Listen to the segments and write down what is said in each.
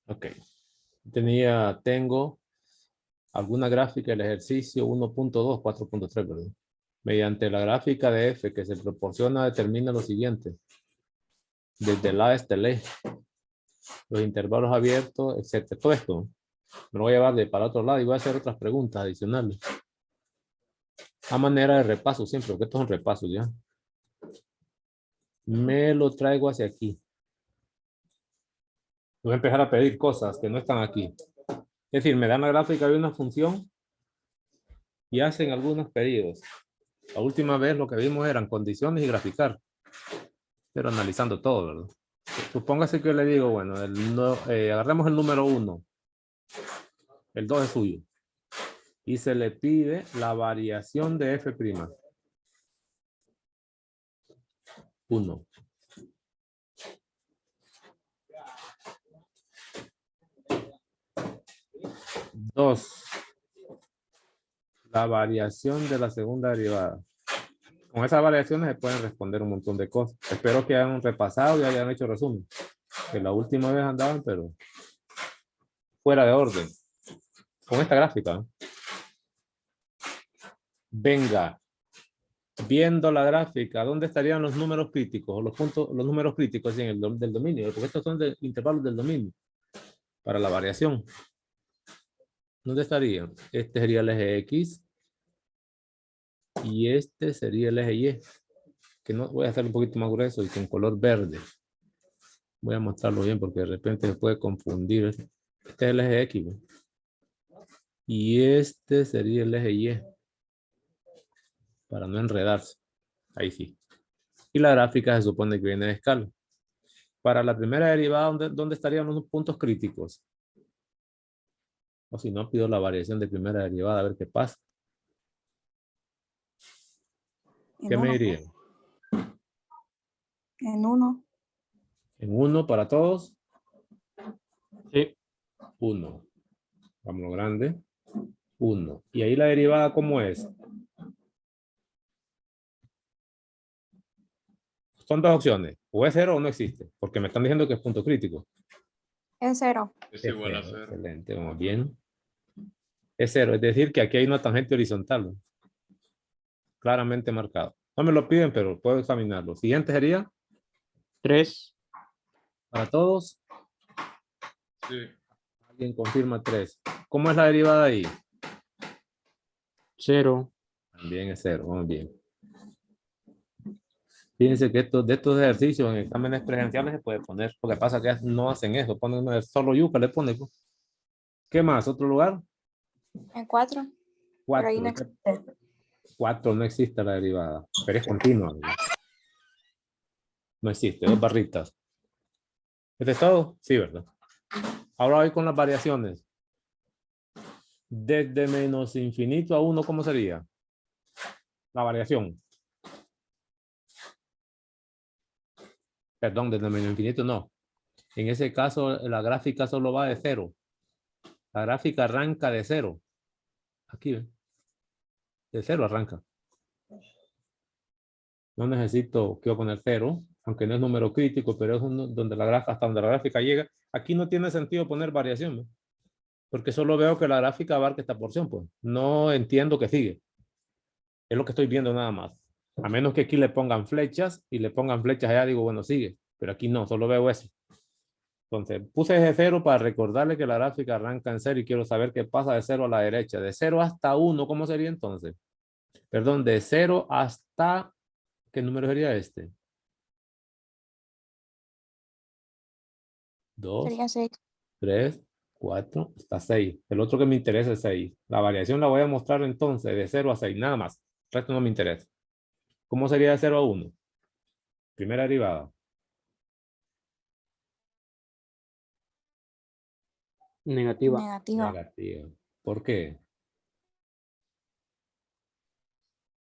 Ok. Tengo alguna gráfica del ejercicio 1.2, 4.3, ¿verdad? Mediante la gráfica de F que se proporciona, determina lo siguiente. Desde la hasta el E, los intervalos abiertos, etcétera. Todo esto me lo voy a llevar para otro lado y voy a hacer otras preguntas adicionales. A manera de repaso siempre, porque esto es un repaso ya. Me lo traigo hacia aquí. Voy a empezar a pedir cosas que no están aquí. Es decir, me dan la gráfica de una función y hacen algunos pedidos. La última vez lo que vimos eran condiciones y graficar. Pero analizando todo, ¿verdad? Supóngase que yo le digo, bueno, agarremos el número 1. El 2 es suyo. Y se le pide la variación de F'. 1. 2. La variación de la segunda derivada. Con esas variaciones se pueden responder un montón de cosas. Espero que hayan repasado y hayan hecho resumen. Que la última vez andaban, pero fuera de orden. Con esta gráfica. Venga. Viendo la gráfica, ¿dónde estarían los números críticos? Los números críticos en el del dominio. Porque estos son de intervalos del dominio. Para la variación. ¿Dónde estarían? Este sería el eje X. Y este sería el eje Y. Que no voy a hacer un poquito más grueso y con color verde. Voy a mostrarlo bien porque de repente se puede confundir. Este es el eje X. ¿no? Y este sería el eje Y. Para no enredarse. Ahí sí. Y la gráfica se supone que viene de escala. Para la primera derivada, ¿dónde estarían los puntos críticos? O si no, pido la variación de primera derivada a ver qué pasa. ¿Qué me dirían? En 1. ¿En 1 para todos? Sí. 1. Vamos lo grande. 1. ¿Y ahí la derivada cómo es? Son dos opciones. O es 0 o no existe. Porque me están diciendo que es punto crítico. Es 0. Es Es igual a 0. 0. Excelente. Vamos bien. Es 0. Es decir, que aquí hay una tangente horizontal. ¿no? Claramente marcado. No me lo piden, pero puedo examinarlo. Siguiente sería 3. para todos. Sí. Alguien confirma 3. ¿Cómo es la derivada ahí? 0. También es 0. Vamos bien. Fíjense que de estos ejercicios en exámenes presenciales se puede poner. Lo que pasa es que no hacen eso. Ponen solo yuca, le ponen. Pues. ¿Qué más? ¿Otro lugar? En 4. Pero ahí no 4. existe. 4 no existe la derivada. Pero es continua. No existe. 2 barritas. ¿Este es todo? Sí, ¿verdad? Ahora voy con las variaciones. Desde menos infinito a 1, ¿cómo sería? La variación. Perdón, desde menos infinito no. En ese caso, la gráfica solo va de 0. La gráfica arranca de 0. Aquí, ¿ven? De 0 arranca. No necesito, quiero poner 0, aunque no es número crítico, pero es donde hasta donde la gráfica llega. Aquí no tiene sentido poner variación, ¿no? Porque solo veo que la gráfica abarca esta porción, pues. No entiendo que sigue. Es lo que estoy viendo nada más. A menos que aquí le pongan flechas y le pongan flechas allá, digo, bueno, sigue. Pero aquí no, solo veo eso. Entonces, puse ese 0 para recordarle que la gráfica arranca en 0 y quiero saber qué pasa de 0 a la derecha. De 0 hasta 1, ¿cómo sería entonces? Perdón, de 0 hasta... ¿Qué número sería este? 2, Sería 6. 3, 4, hasta 6. El otro que me interesa es 6. La variación la voy a mostrar entonces de 0 a 6, nada más. El resto no me interesa. ¿Cómo sería de 0 a 1? Primera derivada. Negativa. Negativa. Negativa. ¿Por qué?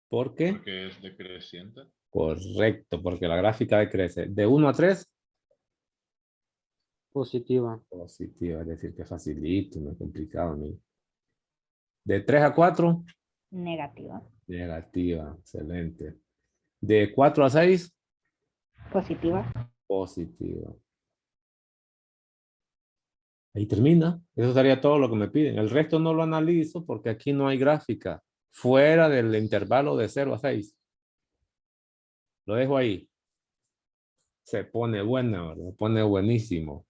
¿Por qué? Porque es decreciente. Correcto, porque la gráfica decrece. De 1 a 3, Positiva. positiva, es decir, que facilito, no es complicado. ¿no? De 3 a 4, Negativa. negativa, excelente. De 4 a 6, Positiva. positivo. Ahí termina. Eso sería todo lo que me piden. El resto no lo analizo porque aquí no hay gráfica. Fuera del intervalo de 0 a 6. Lo dejo ahí. Se pone buena, ¿verdad? Se pone buenísimo.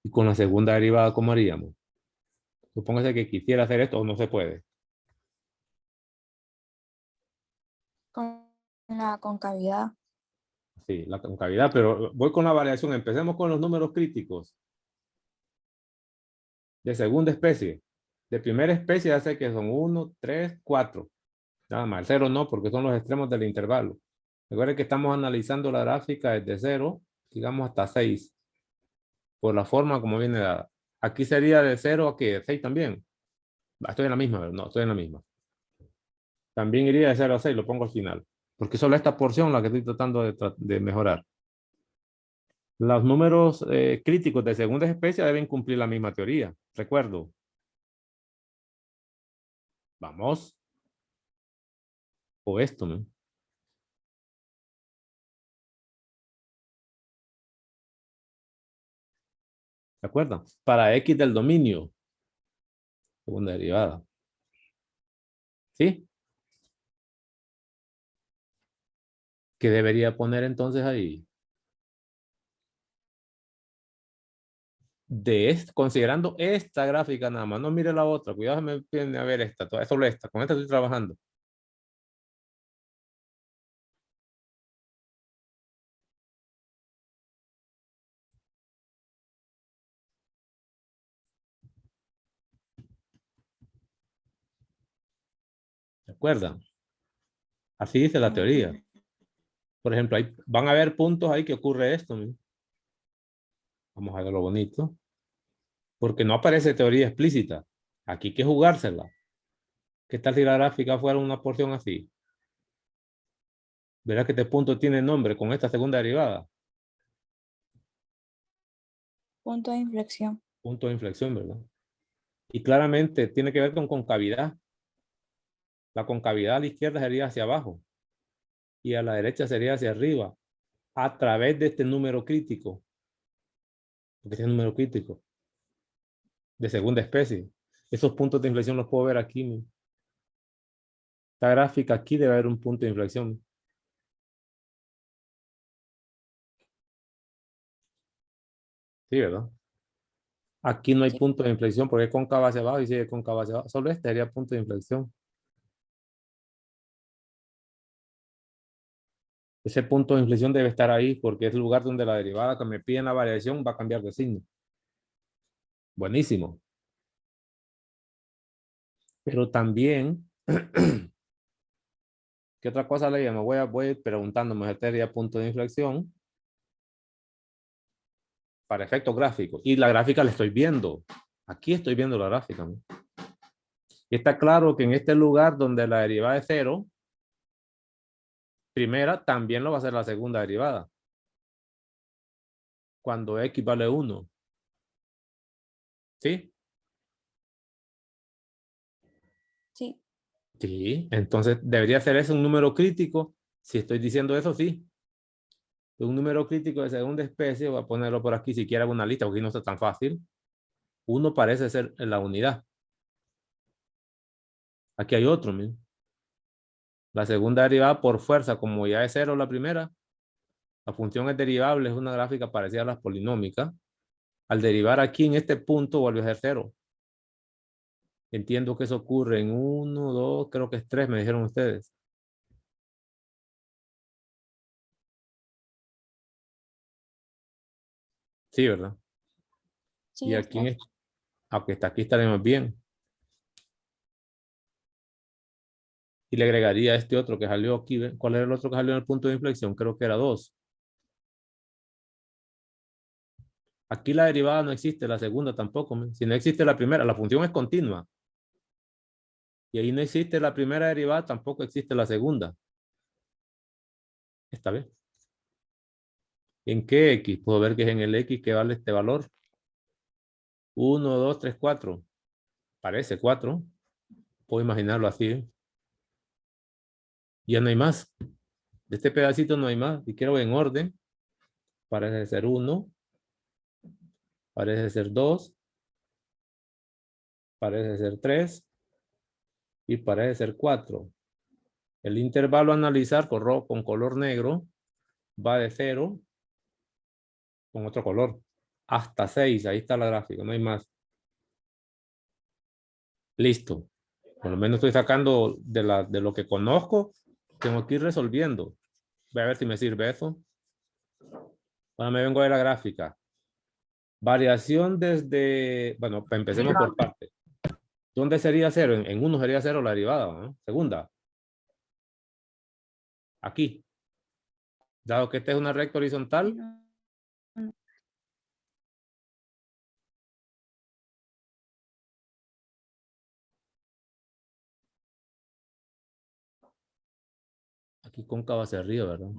Y con la segunda derivada, ¿cómo haríamos? Supóngase que quisiera hacer esto o no se puede. Con la concavidad. Sí, la concavidad, pero voy con la variación. Empecemos con los números críticos. De segunda especie. De primera especie ya sé que son 1, 3, 4. Nada más. El 0 no, porque son los extremos del intervalo. Recuerden que estamos analizando la gráfica desde 0, digamos hasta 6. Por la forma como viene dada. Aquí sería de 0 a ¿qué? 6 también. Estoy en la misma, ¿verdad? No, estoy en la misma. También iría de 0 a 6, lo pongo al final. Porque solo esta porción la que estoy tratando de mejorar. Los números críticos de segunda especie deben cumplir la misma teoría. Recuerdo. Vamos. O esto, ¿no? ¿De acuerdo? Para X del dominio. Segunda derivada. ¿Sí? ¿Qué debería poner entonces ahí? Considerando esta gráfica nada más. No mire la otra. Cuidado, me viene a ver esta. Solo esta. Con esta estoy trabajando. ¿De acuerdo? Así dice la teoría. Por ejemplo, van a haber puntos ahí que ocurre esto, ¿no? Vamos a ver lo bonito. Porque no aparece teoría explícita. Aquí hay que jugársela. ¿Qué tal si la gráfica fuera una porción así? Verás que este punto tiene nombre con esta segunda derivada. Punto de inflexión. Punto de inflexión, ¿verdad? Y claramente tiene que ver con concavidad. La concavidad a la izquierda sería hacia abajo y a la derecha sería hacia arriba a través de este número crítico. Porque este es el número crítico de segunda especie. Esos puntos de inflexión los puedo ver aquí, ¿no? Esta gráfica aquí debe haber un punto de inflexión. Sí, ¿verdad? Aquí no hay Sí. punto de inflexión porque es cóncava hacia abajo y sigue cóncava hacia abajo. Solo este sería punto de inflexión. Ese punto de inflexión debe estar ahí porque es el lugar donde la derivada que me piden la variación va a cambiar de signo. Buenísimo. Pero también, ¿qué otra cosa le llamo? Voy a ir preguntándome, este sería punto de inflexión para efectos gráficos. Y la gráfica la estoy viendo. Aquí estoy viendo la gráfica, ¿no? Y está claro que en este lugar donde la derivada es 0, primera también lo va a ser la segunda derivada. Cuando x vale 1. ¿Sí? Sí. Sí. Entonces debería ser ese un número crítico. Si estoy diciendo eso, sí. Un número crítico de segunda especie, voy a ponerlo por aquí si quiere una lista, porque no está tan fácil. 1 parece ser la unidad. Aquí hay otro, miren. La segunda derivada por fuerza, como ya es 0 la primera, la función es derivable, es una gráfica parecida a las polinómicas. Al derivar aquí en este punto vuelve a ser 0. Entiendo que eso ocurre en 1, 2, creo que es 3, me dijeron ustedes. Sí, ¿verdad? Sí, Y es aquí, 3. aunque está aquí estaremos bien. Y le agregaría este otro que salió aquí. ¿Ven? ¿Cuál era el otro que salió en el punto de inflexión? Creo que era 2. Aquí la derivada no existe, la segunda tampoco. Si no existe la primera, la función es continua. Y ahí no existe la primera derivada, tampoco existe la segunda. Esta vez. ¿En qué X? Puedo ver que es en el X que vale este valor. 1, 2, 3, 4. Parece 4. Puedo imaginarlo así. Ya no hay más. De este pedacito no hay más. Y quiero en orden. Parece ser 1. Parece ser 2. Parece ser 3. Y parece ser 4. El intervalo a analizar con color negro va de 0 con otro color hasta 6. Ahí está la gráfica, no hay más. Listo. Por lo menos estoy sacando de lo que conozco. Tengo que ir resolviendo. Voy a ver si me sirve eso. Ahora me vengo a ver la gráfica. Variación desde... Bueno, empecemos por parte. ¿Dónde sería 0? En 1 sería 0 la derivada, ¿no? Segunda. Aquí. Dado que esta es una recta horizontal. Aquí cóncava hacia arriba, ¿verdad?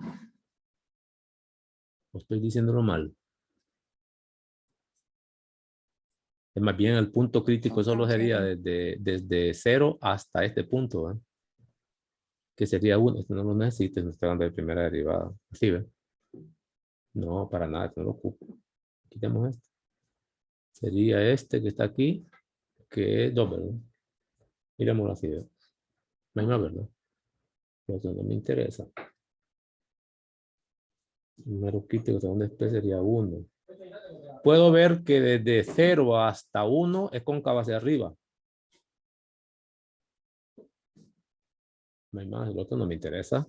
¿O estoy diciéndolo mal? Es más bien el punto crítico solo sería desde 0 hasta este punto, ¿eh? Que sería 1. Esto no lo necesito, no estoy hablando de primera derivada. ¿Sí, ve? No, para nada, esto no lo ocupo. Quitemos esto. Sería este que está aquí, que es 2, ¿verdad? Miremoslo así, ¿verdad? No hay más, ¿verdad? Pero eso no me interesa. El número crítico de segunda especie sería 1. Puedo ver que desde 0 hasta 1 es cóncava hacia arriba. No hay más, el otro no me interesa.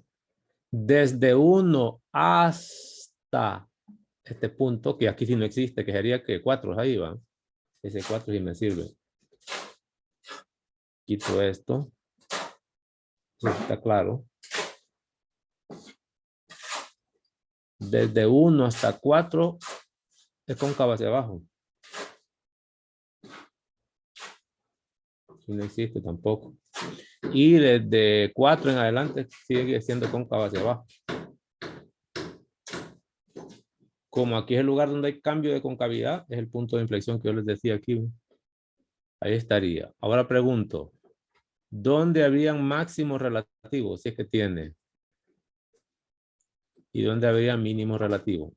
Desde 1 hasta este punto, que aquí sí no existe, que sería que 4 ahí va. Ese 4 sí me sirve. Quito esto. Sí, está claro. Desde 1 hasta 4 es cóncava hacia abajo. No existe tampoco. Y desde 4 en adelante sigue siendo cóncava hacia abajo. Como aquí es el lugar donde hay cambio de concavidad, es el punto de inflexión que yo les decía aquí. Ahí estaría. Ahora pregunto, ¿dónde habrían máximos relativos? Si es que tiene. ¿Y dónde habría mínimos relativos?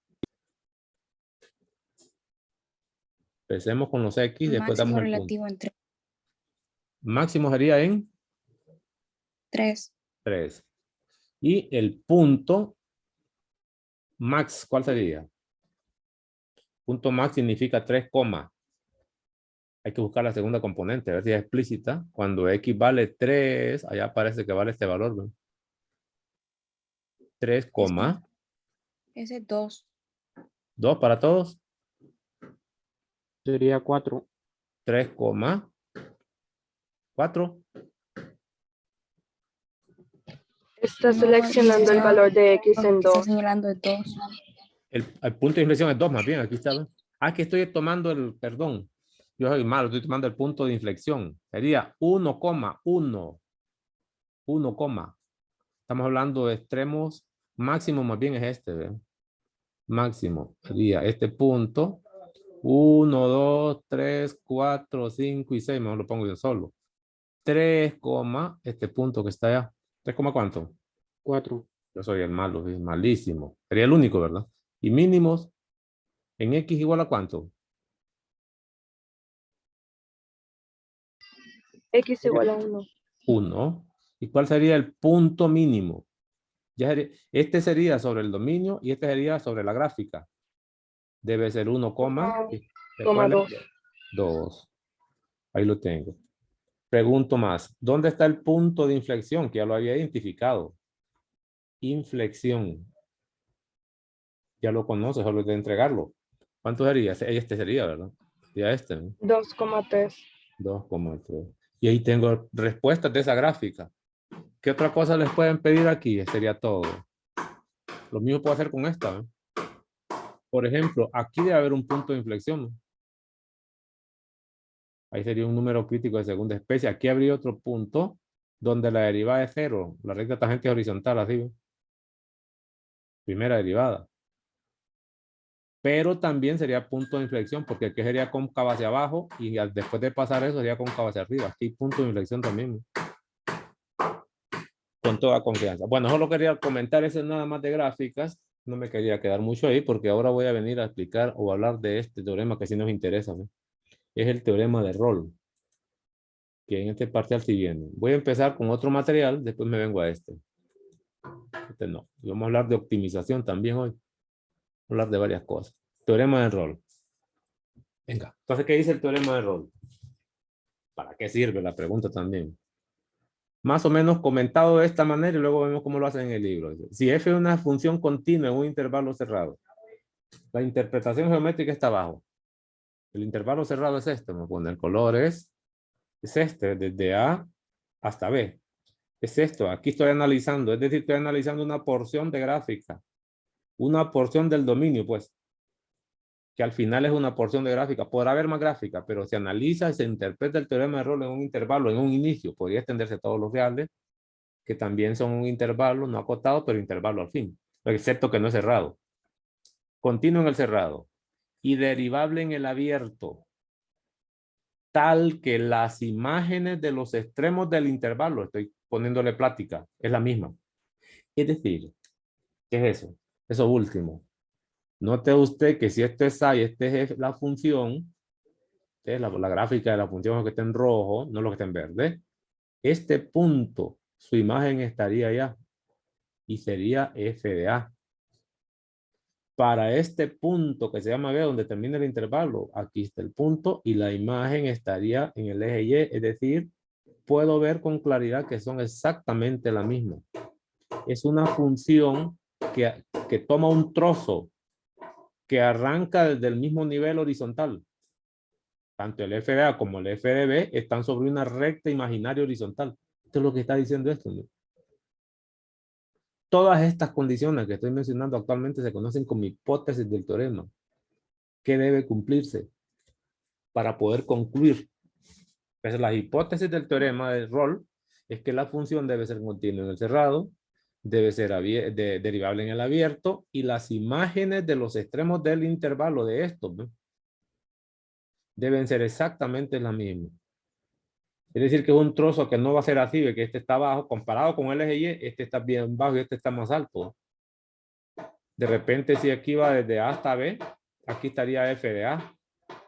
Empecemos con los X, después damos Máximo el punto. relativo en Máximo sería en 3. 3. Y el punto max, ¿cuál sería? Punto max significa 3, hay que buscar la segunda componente, a ver si es explícita. Cuando X vale 3, allá aparece que vale este valor, ¿no? 3, Ese es 2. 2 para todos. Sería 4. 3, 4. Está No, seleccionando el valor de X en Está 2. señalando de 2. El punto de inflexión es 2 más bien, aquí está. ¿No? Ah, que estoy tomando perdón. Yo soy malo, estoy tomando el punto de inflexión. Sería 1,1. 1, estamos hablando de extremos. Máximo más bien es este, ¿ve? Máximo sería este punto. 1, 2, 3, 4, 5 y 6. Mejor lo pongo yo solo. 3, este punto que está allá. 3, ¿cuánto? 4. Yo soy el malo, es malísimo. Sería el único, ¿verdad? Y mínimos en X igual a ¿cuánto? X igual a 1. 1. ¿Y cuál sería el punto mínimo? Este sería sobre el dominio y este sería sobre la gráfica. Debe ser 1, Coma 2. 2. Ahí lo tengo. Pregunto más. ¿Dónde está el punto de inflexión? Que ya lo había identificado. Inflexión. Ya lo conoce, solo hay que entregarlo. ¿Cuánto sería? Este sería, ¿verdad? Ya este, ¿no? 2,3. 2,3. Y ahí tengo respuestas de esa gráfica. ¿Qué otra cosa les pueden pedir aquí? Sería todo. Lo mismo puedo hacer con esta, ¿no? Por ejemplo, aquí debe haber un punto de inflexión, ¿no? Ahí sería un número crítico de segunda especie. Aquí habría otro punto donde la derivada es 0. La recta tangente horizontal, así, ¿no? Primera derivada. Pero también sería punto de inflexión, porque aquí sería cóncava hacia abajo y después de pasar eso sería cóncava hacia arriba. Aquí punto de inflexión también, ¿no? con toda confianza. Bueno, solo quería comentar eso nada más de gráficas. No me quería quedar mucho ahí porque ahora voy a venir a explicar o hablar de este teorema que sí nos interesa, ¿no? Es el teorema de Rolle, que en este parcial sí viene. Voy a empezar con otro material, después me vengo a este. Este no. Y vamos a hablar de optimización también hoy. Vamos a hablar de varias cosas. Teorema de Rolle. Venga. Entonces, ¿qué dice el teorema de Rolle? ¿Para qué sirve? La pregunta también. Más o menos comentado de esta manera y luego vemos cómo lo hacen en el libro. Si f es una función continua en un intervalo cerrado, la interpretación geométrica está abajo. El intervalo cerrado es este, me pone el color es este, desde A hasta B. Es esto, aquí estoy analizando, es decir, estoy analizando una porción de gráfica, una porción del dominio, pues, que al final es una porción de gráfica. Podrá haber más gráfica, pero se analiza y se interpreta el teorema de Rolle en un intervalo, en un inicio. Podría extenderse a todos los reales, que también son un intervalo, no acotado, pero intervalo al fin, excepto que no es cerrado. Continuo en el cerrado y derivable en el abierto, tal que las imágenes de los extremos del intervalo, estoy poniéndole plática, es la misma. Es decir, ¿qué es eso? Eso último. Note usted que si esto es A y este es la función, es la gráfica de la función que está en rojo, no lo que está en verde, este punto, su imagen estaría allá y sería f de A. Para este punto que se llama B, donde termina el intervalo, aquí está el punto y la imagen estaría en el eje Y, es decir, puedo ver con claridad que son exactamente la misma. Es una función que toma un trozo que arranca desde el mismo nivel horizontal. Tanto el f de A como el f de B están sobre una recta imaginaria horizontal. Esto es lo que está diciendo esto, ¿no? Todas estas condiciones que estoy mencionando actualmente se conocen como hipótesis del teorema. ¿Qué debe cumplirse para poder concluir? Entonces, las hipótesis del teorema de Rolle es que la función debe ser continua en el cerrado, debe ser derivable en el abierto y las imágenes de los extremos del intervalo de estos, ¿no?, deben ser exactamente las mismas. Es decir, que es un trozo que no va a ser así, de que este está bajo, comparado con el eje Y, este está bien bajo y este está más alto. De repente, si aquí va desde A hasta B, aquí estaría f de A,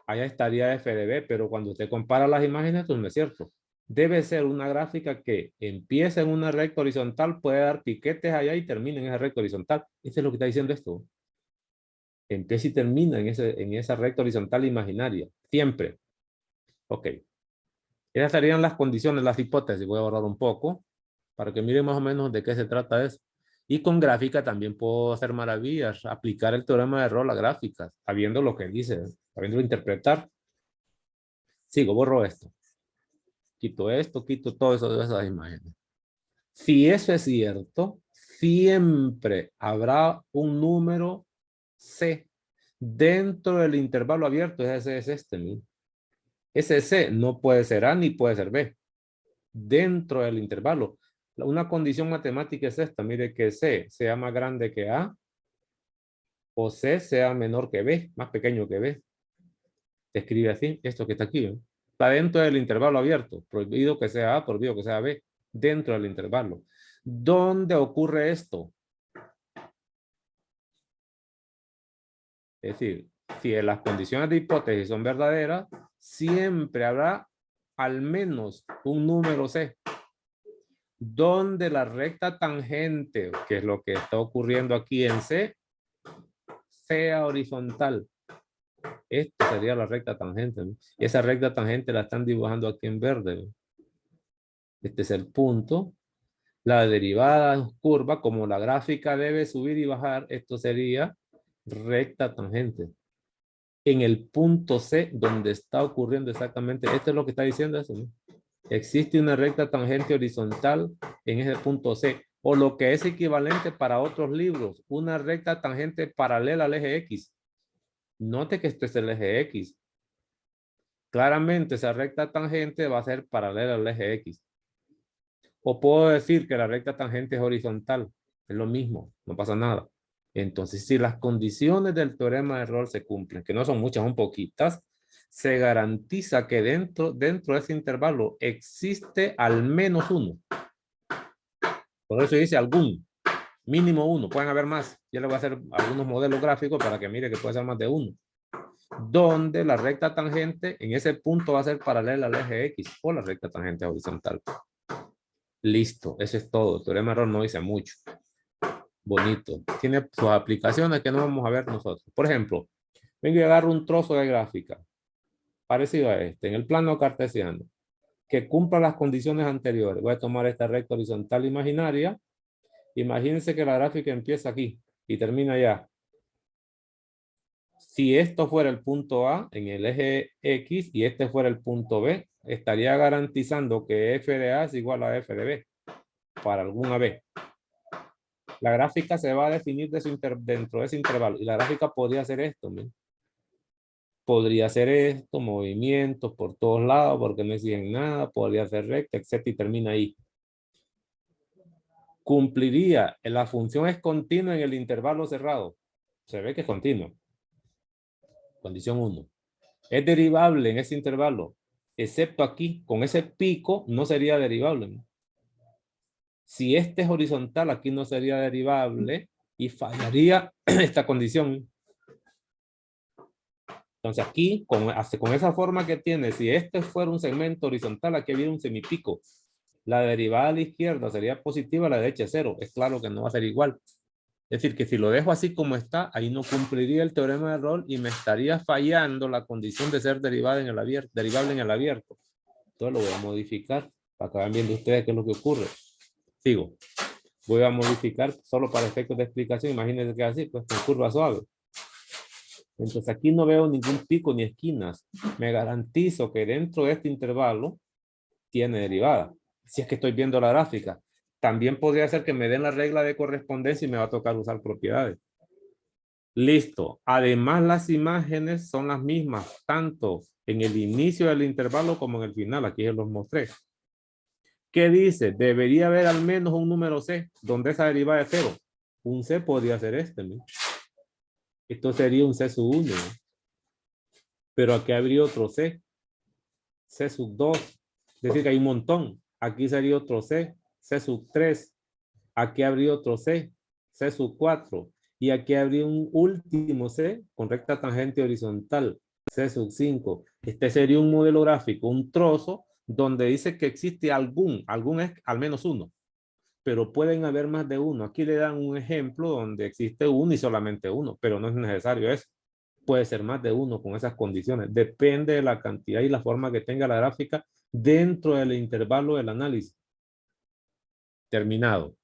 allá estaría f de B, pero cuando usted compara las imágenes, esto no es cierto. Debe ser una gráfica que empieza en una recta horizontal, puede dar piquetes allá y termina en esa recta horizontal. Eso es lo que está diciendo esto. Empieza y termina en esa recta horizontal imaginaria. Siempre. Ok. Esas serían las condiciones, las hipótesis. Voy a borrar un poco para que miren más o menos de qué se trata eso. Y con gráfica también puedo hacer maravillas, aplicar el teorema de Rolle a gráficas, sabiendo lo que dice, sabiendo interpretar. Sigo, borro esto. Quito esto, quito todo eso de esas imágenes. Si eso es cierto, siempre habrá un número C dentro del intervalo abierto. Ese es este, ¿no? Ese C no puede ser A ni puede ser B. Dentro del intervalo. Una condición matemática es esta. Mire, que C sea más grande que A o C sea menor que B, más pequeño que B. Se escribe así, esto que está aquí, ¿no? Está dentro del intervalo abierto. Prohibido que sea A, prohibido que sea B. Dentro del intervalo. ¿Dónde ocurre esto? Es decir, si las condiciones de hipótesis son verdaderas, siempre habrá al menos un número C, donde la recta tangente, que es lo que está ocurriendo aquí en C, sea horizontal. Esta sería la recta tangente, ¿no? Y esa recta tangente la están dibujando aquí en verde, ¿no? Este es el punto. La derivada curva, como la gráfica debe subir y bajar, esto sería recta tangente. En el punto C, donde está ocurriendo exactamente, esto es lo que está diciendo eso, ¿no? Existe una recta tangente horizontal en ese punto C, o lo que es equivalente para otros libros, una recta tangente paralela al eje X. Note que esto es el eje X. Claramente esa recta tangente va a ser paralela al eje X. O puedo decir que la recta tangente es horizontal. Es lo mismo, no pasa nada. Entonces, si las condiciones del teorema de Rolle se cumplen, que no son muchas, son poquitas, se garantiza que dentro de ese intervalo existe al menos uno. Por eso dice algún, mínimo uno, pueden haber más. Yo le voy a hacer algunos modelos gráficos para que mire que puede ser más de uno. Donde la recta tangente en ese punto va a ser paralela al eje X o la recta tangente horizontal. Listo, eso es todo. El teorema de error no dice mucho. Bonito. Tiene sus aplicaciones que no vamos a ver nosotros. Por ejemplo, vengo y agarro un trozo de gráfica parecido a este, en el plano cartesiano, que cumpla las condiciones anteriores. Voy a tomar esta recta horizontal imaginaria. Imagínense que la gráfica empieza aquí y termina allá. Si esto fuera el punto A en el eje X y este fuera el punto B, estaría garantizando que f de A es igual a f de B para alguna B. La gráfica se va a definir dentro de ese intervalo y la gráfica podría ser esto. ¿no? Podría ser esto, movimientos por todos lados porque no exigen nada, podría ser recta, etc. y termina ahí. Cumpliría, la función es continua en el intervalo cerrado. Se ve que es continua. Condición 1. Es derivable en ese intervalo, excepto aquí, con ese pico no sería derivable. ¿no? Si este es horizontal, aquí no sería derivable y fallaría esta condición. Entonces aquí, con esa forma que tiene, si este fuera un segmento horizontal, aquí había un semipico. La derivada a la izquierda sería positiva, a la derecha es 0. Es claro que no va a ser igual. Es decir, que si lo dejo así como está, ahí no cumpliría el teorema de error y me estaría fallando la condición de ser derivable en el abierto. Entonces lo voy a modificar para que vayan viendo ustedes qué es lo que ocurre. Sigo. Voy a modificar solo para efectos de explicación. Imagínense que es así, pues con curva suave. Entonces aquí no veo ningún pico ni esquinas. Me garantizo que dentro de este intervalo tiene derivada. Si es que estoy viendo la gráfica. También podría ser que me den la regla de correspondencia y me va a tocar usar propiedades. Listo. Además, las imágenes son las mismas, tanto en el inicio del intervalo como en el final. Aquí se los mostré. ¿Qué dice? Debería haber al menos un número C, donde esa derivada es 0. Un C podría ser este, ¿no? Esto sería un C sub 1. ¿no? Pero aquí habría otro C. C sub 2. Es decir, que hay un montón. Aquí sería otro C. C sub 3. Aquí habría otro C. C sub 4. Y aquí habría un último C con recta tangente horizontal. C sub 5. Este sería un modelo gráfico, un trozo donde dice que existe algún es al menos uno. Pero pueden haber más de uno. Aquí le dan un ejemplo donde existe uno y solamente uno, pero no es necesario eso. Puede ser más de uno con esas condiciones. Depende de la cantidad y la forma que tenga la gráfica dentro del intervalo del análisis. Terminado.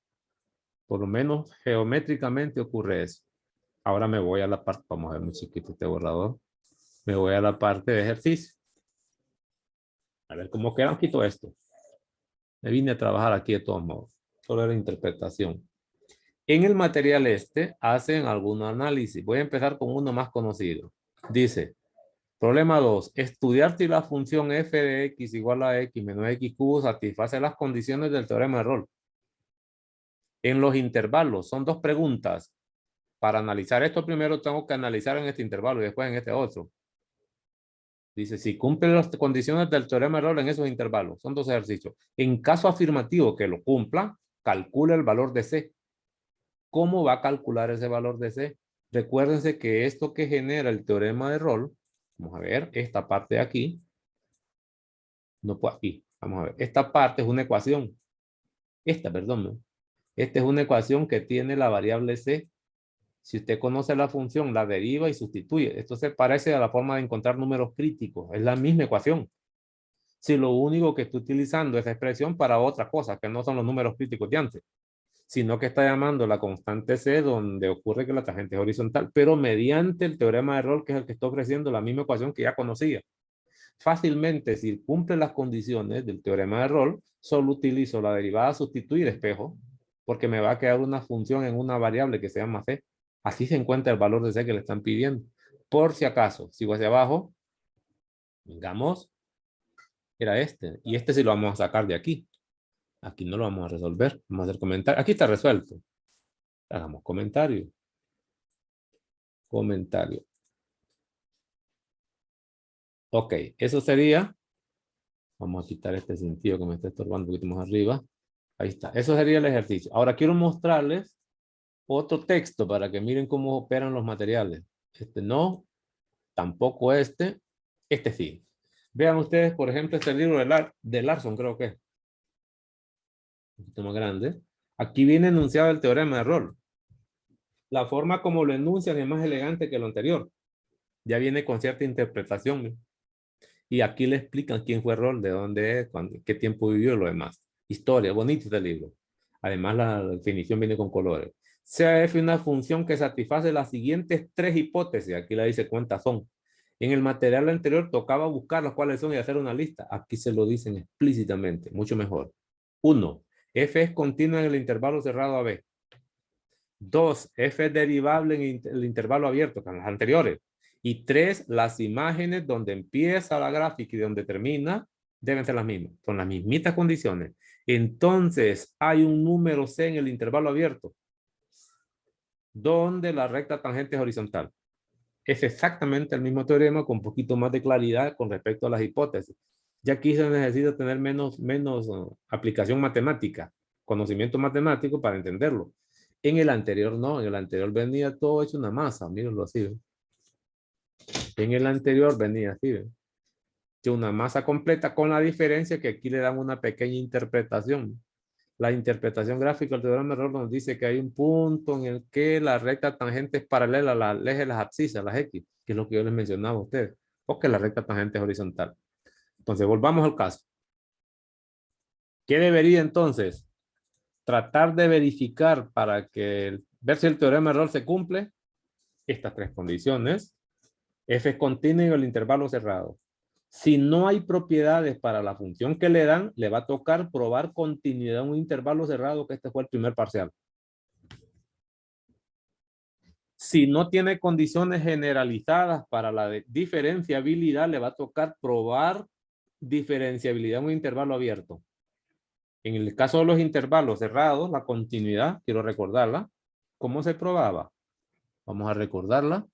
Por lo menos geométricamente ocurre eso. Ahora me voy a la parte, vamos a ver muy chiquito este borrador. Me voy a la parte de ejercicio. A ver cómo queda. Quito esto. Me vine a trabajar aquí de todos modos. Solo era interpretación. En el material hacen algún análisis. Voy a empezar con uno más conocido. Dice, problema 2. Estudiar si la función f de x igual a x menos x cubo satisface las condiciones del teorema de error. En los intervalos, son dos preguntas. Para analizar esto primero tengo que analizar en este intervalo y después en este otro. Dice, si cumple las condiciones del teorema de error en esos intervalos. Son dos ejercicios. En caso afirmativo que lo cumpla, calcula el valor de C. ¿Cómo va a calcular ese valor de C? Recuérdense que esto que genera el teorema de error, vamos a ver, esta parte de aquí, no puedo aquí, vamos a ver, esta parte es una ecuación. Perdón, ¿no? Esta es una ecuación que tiene la variable C. Si usted conoce la función, la deriva y sustituye. Esto se parece a la forma de encontrar números críticos. Es la misma ecuación. Si lo único que estoy utilizando es esa expresión para otra cosa, que no son los números críticos de antes, sino que está llamando la constante C donde ocurre que la tangente es horizontal, pero mediante el teorema de error, que es el que está ofreciendo la misma ecuación que ya conocía. Fácilmente, si cumple las condiciones del teorema de error, solo utilizo la derivada sustituir espejo, porque me va a quedar una función en una variable que se llama C. Así se encuentra el valor de C que le están pidiendo. Por si acaso, sigo hacia abajo, digamos, era este, y este sí lo vamos a sacar de aquí. Aquí no lo vamos a resolver, vamos a hacer comentario. Aquí está resuelto. Hagamos comentario. Comentario. Ok, eso sería. Vamos a quitar este sentido que me está estorbando un poquito más arriba. Ahí está. Eso sería el ejercicio. Ahora quiero mostrarles otro texto para que miren cómo operan los materiales. Este no, tampoco este. Este sí. Vean ustedes, por ejemplo, este libro de Larson, creo que es. Un poquito más grande. Aquí viene enunciado el teorema de Rolle. La forma como lo enuncian es más elegante que lo anterior. Ya viene con cierta interpretación, ¿no? Y aquí le explican quién fue Rolle, de dónde es, qué tiempo vivió y lo demás. Historia, bonito este libro. Además, la definición viene con colores. CF es una función que satisface las siguientes tres hipótesis. Aquí la dice cuántas son. En el material anterior tocaba buscar las cuáles son y hacer una lista. Aquí se lo dicen explícitamente, mucho mejor. 1. F es continua en el intervalo cerrado AB. 2. F es derivable en el intervalo abierto, con las anteriores. Y 3. Las imágenes donde empieza la gráfica y donde termina deben ser las mismas, con las mismitas condiciones. Entonces, hay un número C en el intervalo abierto, donde la recta tangente es horizontal. Es exactamente el mismo teorema con un poquito más de claridad con respecto a las hipótesis. Ya aquí se necesita tener menos aplicación matemática, conocimiento matemático para entenderlo. En el anterior no, en el anterior venía todo hecho una masa, mírenlo así. ¿Ven? En el anterior venía así, ¿ven? Que una masa completa con la diferencia que aquí le dan una pequeña interpretación. La interpretación gráfica del teorema de Rolle nos dice que hay un punto en el que la recta tangente es paralela al eje de las abscisas, las X, que es lo que yo les mencionaba a ustedes, o que la recta tangente es horizontal. Entonces, volvamos al caso. ¿Qué debería entonces? Tratar de verificar para ver si el teorema de Rolle se cumple estas tres condiciones. F es continua en el intervalo cerrado. Si no hay propiedades para la función que le dan, le va a tocar probar continuidad en un intervalo cerrado, que este fue el primer parcial. Si no tiene condiciones generalizadas para la diferenciabilidad, le va a tocar probar diferenciabilidad en un intervalo abierto. En el caso de los intervalos cerrados, la continuidad, quiero recordarla, ¿cómo se probaba? Vamos a recordarla.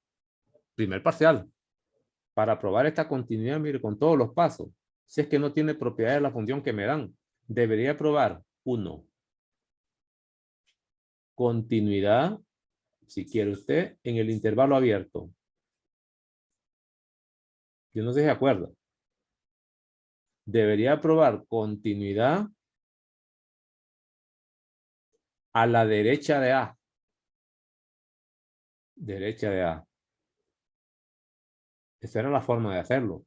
Primer parcial. Para probar esta continuidad, mire, con todos los pasos. Si es que no tiene propiedades de la función que me dan, debería probar 1. Continuidad, si quiere usted, en el intervalo abierto. Yo no sé si se acuerda. Debería probar continuidad a la derecha de A. Derecha de A. Esa era la forma de hacerlo.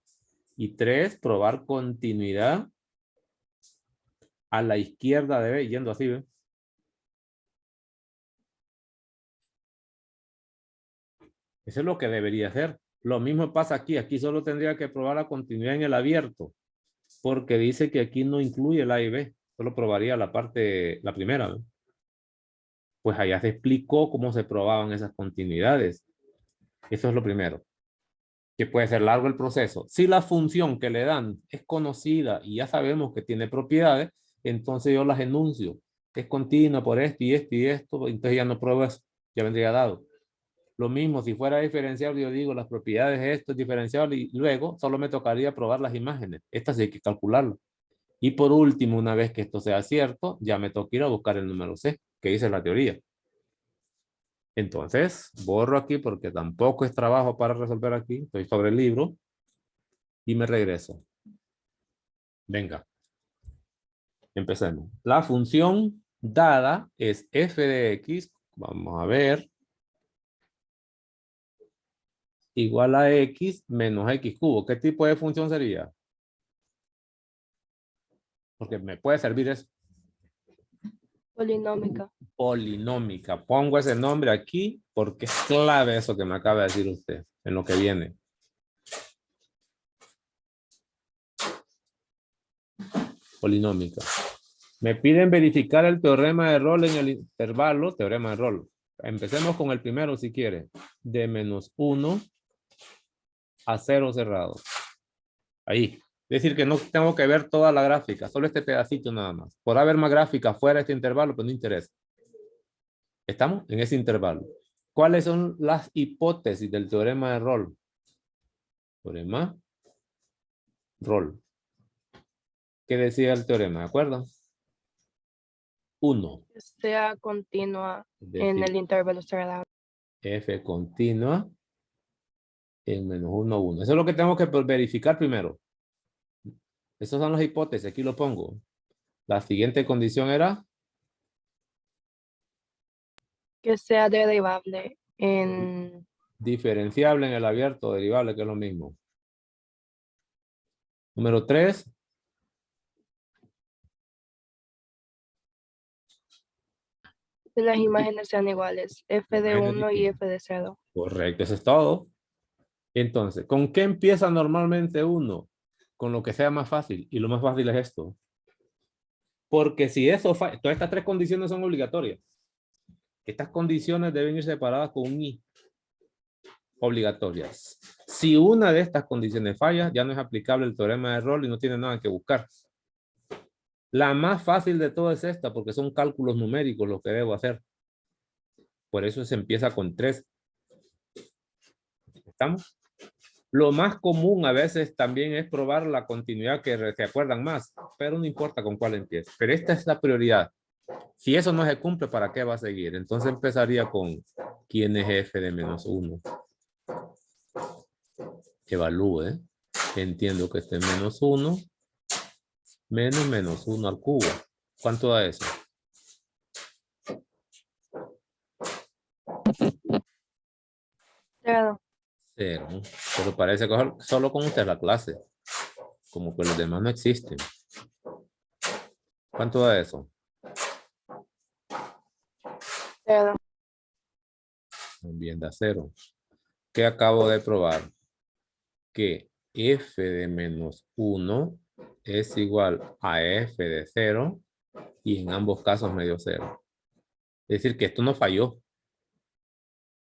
Y 3, probar continuidad a la izquierda de B, yendo así, ¿ve? Eso es lo que debería hacer. Lo mismo pasa aquí. Aquí solo tendría que probar la continuidad en el abierto, porque dice que aquí no incluye el A y B. Solo probaría la parte, la primera, ¿ve? Pues allá se explicó cómo se probaban esas continuidades. Eso es lo primero. Que puede ser largo el proceso. Si la función que le dan es conocida y ya sabemos que tiene propiedades, entonces yo las enuncio. Es continua por esto y esto y esto, entonces ya no pruebo eso, ya vendría dado. Lo mismo, si fuera diferenciable, yo digo las propiedades de esto es diferenciable y luego solo me tocaría probar las imágenes. Estas sí hay que calcularlas. Y por último, una vez que esto sea cierto, ya me toca ir a buscar el número C, que dice la teoría. Entonces, borro aquí porque tampoco es trabajo para resolver aquí. Estoy sobre el libro y me regreso. Venga, empecemos. La función dada es f de x. Vamos a ver. Igual a x menos x cubo. ¿Qué tipo de función sería? Porque me puede servir eso. Polinómica. Polinómica. Pongo ese nombre aquí porque es clave eso que me acaba de decir usted en lo que viene. Polinómica. Me piden verificar el teorema de Rolle en el intervalo, teorema de Rolle. Empecemos con el primero si quiere. De menos 1 a 0 cerrado. Ahí. Es decir que no tengo que ver toda la gráfica, solo este pedacito nada más. Por haber más gráfica fuera de este intervalo, pues no interesa. Estamos en ese intervalo. ¿Cuáles son las hipótesis del teorema de Rolle? Teorema Rolle. ¿Qué decía el teorema? ¿De acuerdo? 1. Que sea continua Es en decir, el intervalo cerrado. f continua en menos 1, 1. Eso es lo que tengo que verificar primero. Esas son las hipótesis. Aquí lo pongo. La siguiente condición era Que sea derivable en diferenciable en el abierto, derivable, que es lo mismo. Número 3. que las imágenes sean iguales. F de 1 y F de 0. Correcto, eso es todo. Entonces, ¿con qué empieza normalmente uno? Con lo que sea más fácil. Y lo más fácil es esto. Porque si eso falla, todas estas tres condiciones son obligatorias. Estas condiciones deben ir separadas con un I. Obligatorias. Si una de estas condiciones falla, ya no es aplicable el teorema de Rolle y no tiene nada que buscar. La más fácil de todas es esta, porque son cálculos numéricos lo que debo hacer. Por eso se empieza con 3. ¿Estamos? Lo más común a veces también es probar la continuidad que se acuerdan más, pero no importa con cuál empiece. Pero esta es la prioridad. Si eso no se cumple, ¿para qué va a seguir? Entonces empezaría con ¿quién es f de menos 1? Evalúe. Entiendo que este es menos 1 menos menos 1 al cubo. ¿Cuánto da eso? 0. 0. Pero parece que solo con usted la clase. Como que los demás no existen. ¿Cuánto da eso? 0. También da 0. ¿Qué acabo de probar? Que f de menos 1 es igual a f de 0 y en ambos casos me dio 0. Es decir, que esto no falló.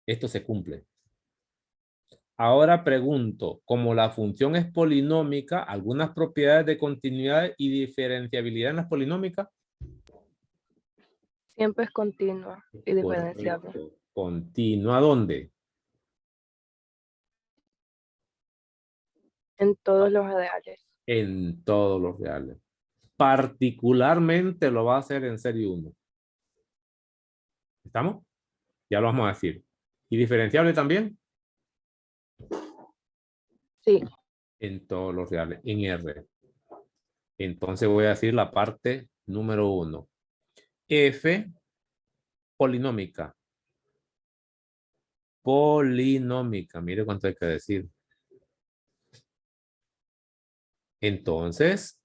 Esto se cumple. Ahora pregunto, como la función es polinómica, algunas propiedades de continuidad y diferenciabilidad en las polinómicas. Siempre es continua y diferenciable. Correcto. ¿Continua dónde? En todos los reales. En todos los reales. Particularmente lo va a hacer en serie 1. ¿Estamos? Ya lo vamos a decir. ¿Y diferenciable también? Sí. En todos los reales, en R. Entonces voy a decir la parte número 1. F polinómica. Polinómica. Mire cuánto hay que decir. Entonces,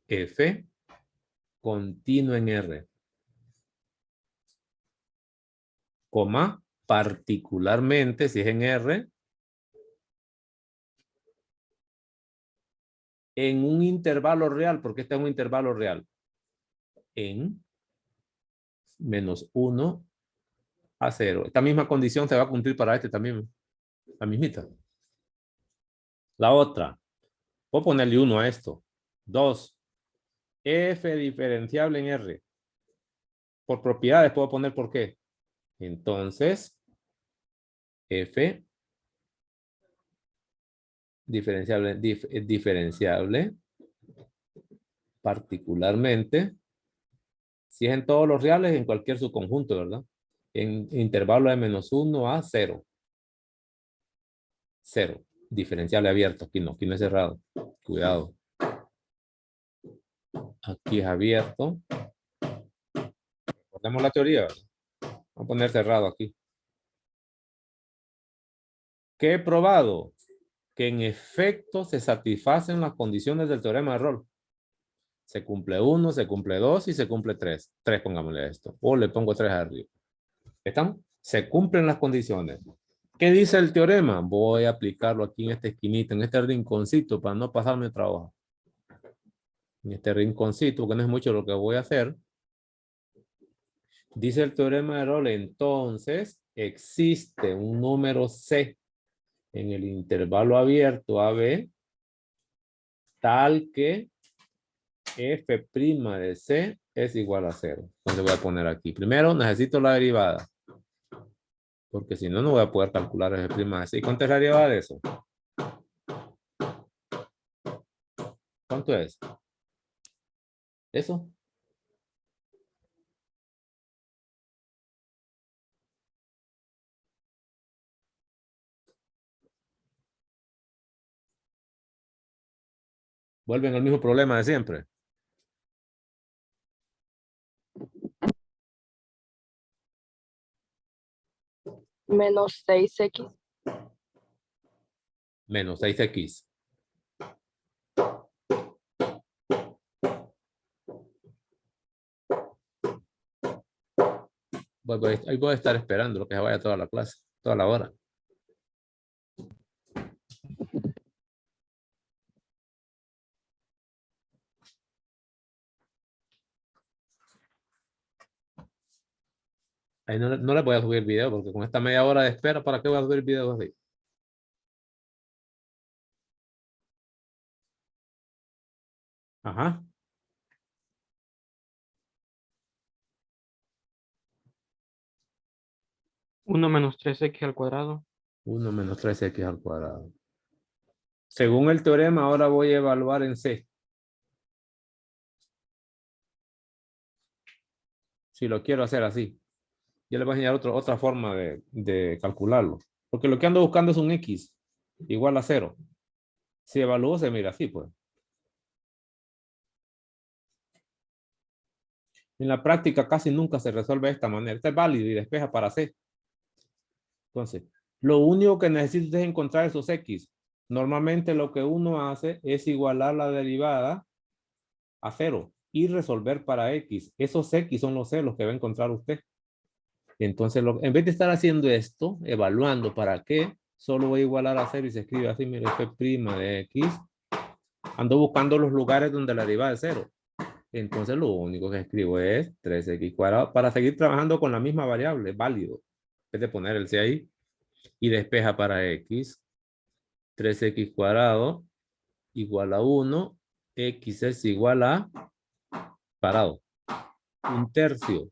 F continuo en R. Coma, particularmente si es en R, en un intervalo real, porque este es un intervalo real, en menos 1 a 0. Esta misma condición se va a cumplir para este también, la mismita. La otra, puedo ponerle 1 a esto. 2, f diferenciable en R. Por propiedades puedo poner por qué. Entonces, f diferenciable particularmente si es en todos los reales, en cualquier subconjunto, ¿verdad? En intervalo de menos 1 a 0. 0. Diferenciable abierto. Aquí no es cerrado. Cuidado. Aquí es abierto. Recordemos la teoría, ¿verdad? Vamos a poner cerrado aquí. ¿Qué he probado? Que en efecto se satisfacen las condiciones del teorema de Rolle. Se cumple 1, se cumple 2 y se cumple 3. 3 pongámosle esto. O le pongo 3 arriba. ¿Estamos? Se cumplen las condiciones. ¿Qué dice el teorema? Voy a aplicarlo aquí en esta esquinita, en este rinconcito, para no pasarme el trabajo. En este rinconcito, que no es mucho lo que voy a hacer. Dice el teorema de Rolle, entonces existe un número C en el intervalo abierto AB tal que f' de C es igual a 0. Entonces voy a poner aquí. Primero necesito la derivada. Porque si no, no voy a poder calcular f' de C. ¿Y cuánto es la derivada de eso? ¿Cuánto es? ¿Eso? Vuelven al mismo problema de siempre. Menos 6x. Menos 6x. Ahí voy a estar esperando lo que se vaya toda la clase, toda la hora. Ahí no le voy a subir video porque con esta media hora de espera, ¿para qué voy a subir videos así? Ajá. 1 menos 3x al cuadrado. 1 menos 3x al cuadrado. Según el teorema, ahora voy a evaluar en C. Si lo quiero hacer así. Yo les voy a enseñar otra forma de calcularlo. Porque lo que ando buscando es un X igual a 0. Si evalúo, se mira así, pues. En la práctica casi nunca se resuelve de esta manera. Este es válido y despeja para C. Entonces, lo único que necesito es encontrar esos X. Normalmente lo que uno hace es igualar la derivada a 0 y resolver para X. Esos X son los C los que va a encontrar usted. Entonces, en vez de estar haciendo esto, evaluando para qué, solo voy a igualar a 0 y se escribe así, mire, f' de X. Ando buscando los lugares donde la derivada es 0. Entonces, lo único que escribo es 3x cuadrado para seguir trabajando con la misma variable, válido. En vez de poner el C ahí y despeja para X. 3x cuadrado igual a 1. X es igual a parado. 1/3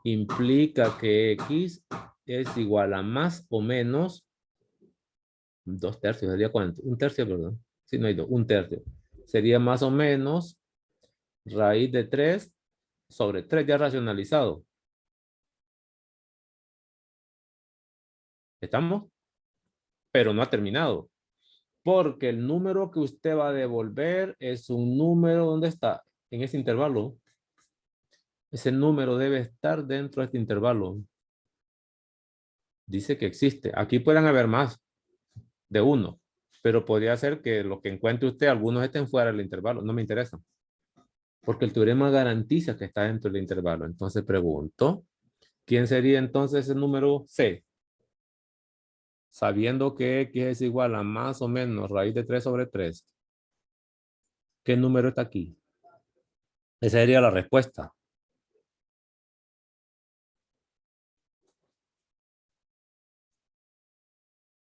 implica que X es igual a más o menos 2/3, sería cuánto, 1/3, perdón. Si no hay 2, 1/3. Sería más o menos raíz de 3 sobre 3 ya racionalizado. ¿Estamos? Pero no ha terminado. Porque el número que usted va a devolver es un número, ¿dónde está? En ese intervalo. Ese número debe estar dentro de este intervalo. Dice que existe. Aquí pueden haber más de 1. Pero podría ser que lo que encuentre usted, algunos estén fuera del intervalo. No me interesa. Porque el teorema garantiza que está dentro del intervalo. Entonces pregunto, ¿quién sería entonces el número C? Sabiendo que X es igual a más o menos raíz de 3 sobre 3. ¿Qué número está aquí? Esa sería la respuesta.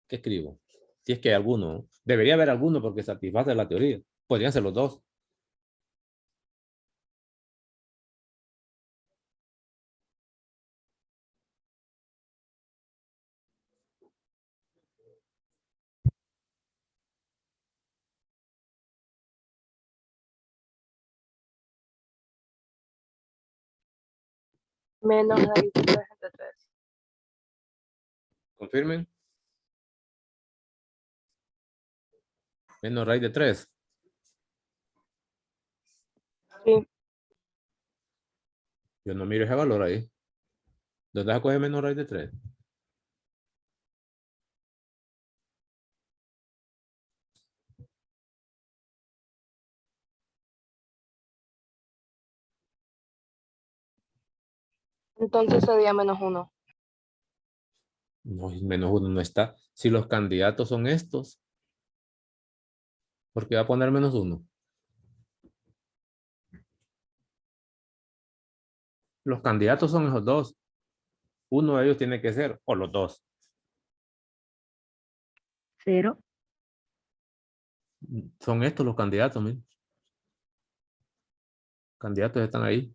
¿Qué escribo? Si es que hay alguno. Debería haber alguno porque satisface la teoría. Podrían ser los dos. Menos raíz de 3 entre 3. Confirmen. Menos raíz de 3. Sí. Yo no miro ese valor ahí. ¿Dónde vas a coger menos raíz de 3? Entonces sería menos 1. No, menos 1 no está. Si los candidatos son estos, ¿por qué va a poner menos 1? Los candidatos son esos dos. Uno de ellos tiene que ser, o los dos. 0. Son estos los candidatos, miren. Candidatos están ahí.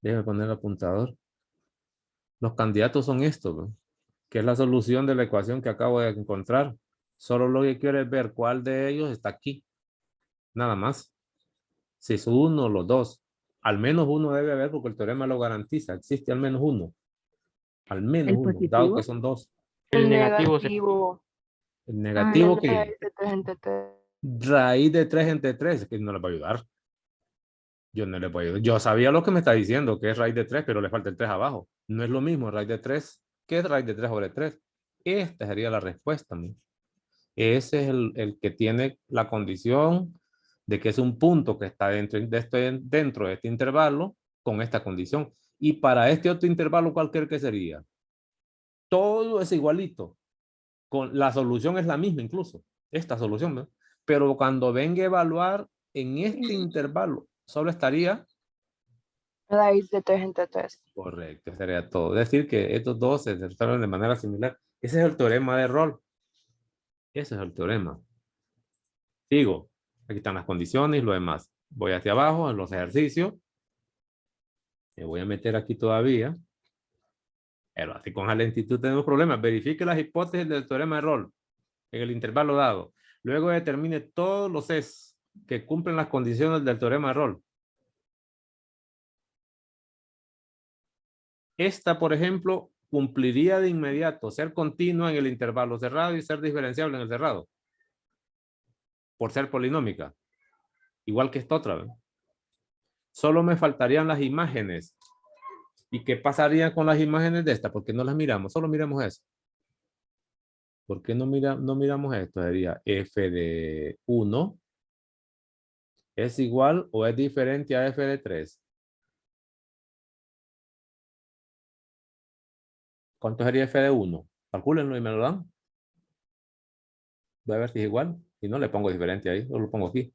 Déjame poner el apuntador. Los candidatos son estos, ¿no? Que es la solución de la ecuación que acabo de encontrar. Solo lo que quiero es ver cuál de ellos está aquí. Nada más. Si es uno o los dos. Al menos uno debe haber porque el teorema lo garantiza. Existe al menos uno. Al menos uno, dado que son dos. El negativo se... negativo. El negativo Menos que raíz de 3 entre 3. Raíz de 3 entre 3, que no le va a ayudar. Yo no le puedo ayudar. Yo sabía lo que me está diciendo, que es raíz de 3, pero le falta el 3 abajo. No es lo mismo raíz de 3 que es raíz de 3 sobre 3. Esta sería la respuesta. ¿No? Ese es el que tiene la condición de que es un punto que está dentro de este intervalo con esta condición. Y para este otro intervalo, cualquier que sería. Todo es igualito. La solución es la misma incluso. Esta solución, ¿no? Pero cuando venga a evaluar en este intervalo, solo estaría Raíz de 3 entre 3. correcto, sería todo. Es decir, que estos dos se resuelven de manera similar. Ese es el teorema de Rolle. Ese es el teorema. Sigo. Aquí están las condiciones y lo demás. Voy hacia abajo en los ejercicios. Me voy a meter aquí todavía. Pero así con la lentitud tenemos problemas. Verifique las hipótesis del teorema de Rolle en el intervalo dado. Luego determine todos los S que cumplen las condiciones del teorema de Rolle. Esta, por ejemplo, cumpliría de inmediato ser continua en el intervalo cerrado y ser diferenciable en el cerrado. Por ser polinómica. Igual que esta otra vez. Solo me faltarían las imágenes. ¿Y qué pasaría con las imágenes de esta? ¿Por qué no las miramos? Solo miramos eso. ¿Por qué no miramos esto? Sería f de 1 es igual o es diferente a f de 3. ¿Cuánto sería f de 1? Calcúlenlo y me lo dan. Voy a ver si es igual. Si no, le pongo diferente ahí. Yo lo pongo aquí.